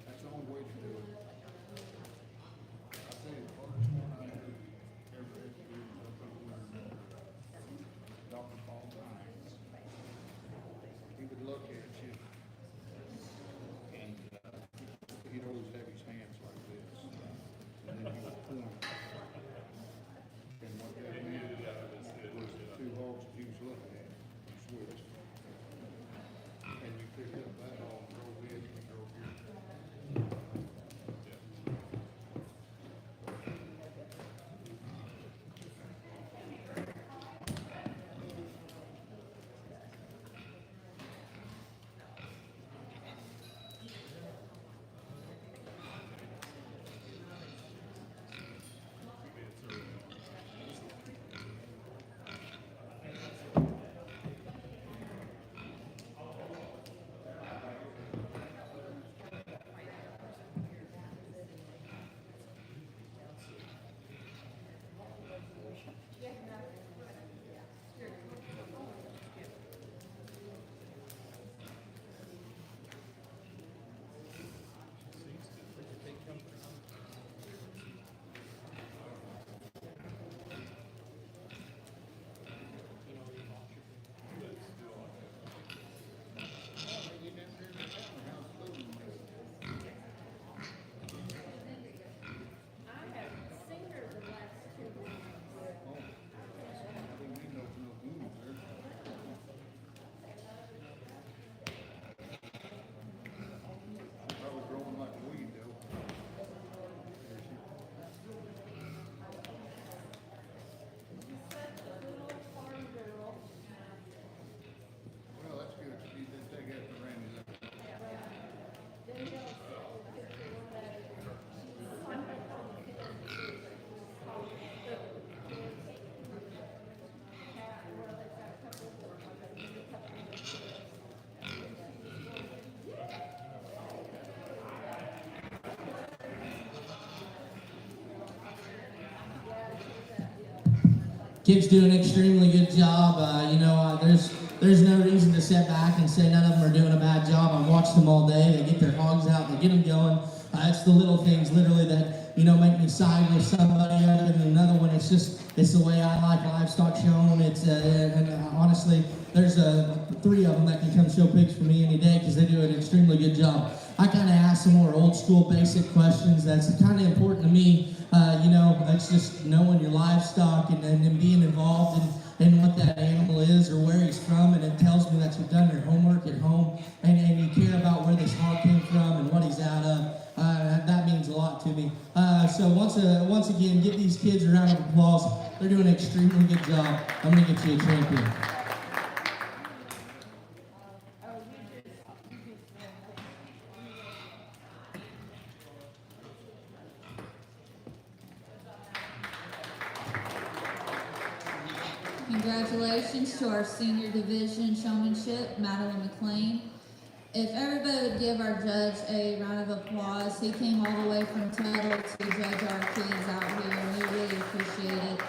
That's the only way to do it. I tell you, the first one I ever executed was up with Dr. Paul Ryan. He would look at you, and he'd always have his hands like this, and then he would point. And what that meant was the two hogs that he was looking at, switched. And you picked up that hog, drove in, and drove here. Probably growing like a weed though. Well, that's good. You did take after Randy. Kids do an extremely good job. There's no reason to sit back and say none of them are doing a bad job. I've watched them all day. They get their hogs out, they get them going. It's the little things, literally, that make me side with somebody other than another one. It's the way I like livestock shown. Honestly, there's 3 of them that can come show pigs for me any day because they do an extremely good job. I kind of ask some more old school basic questions. That's kind of important to me. It's just knowing your livestock and being involved in what that animal is or where he's from, and it tells me that you've done your homework at home and you care about where this hog came from and what he's out of. That means a lot to me. So once again, give these kids a round of applause. They're doing an extremely good job. I'm gonna get you a champion. Congratulations to our senior division showmanship, Madeline McLean. If everybody would give our judge a round of applause, he came all the way from Tuttle to judge our kids out here, and we really appreciate it.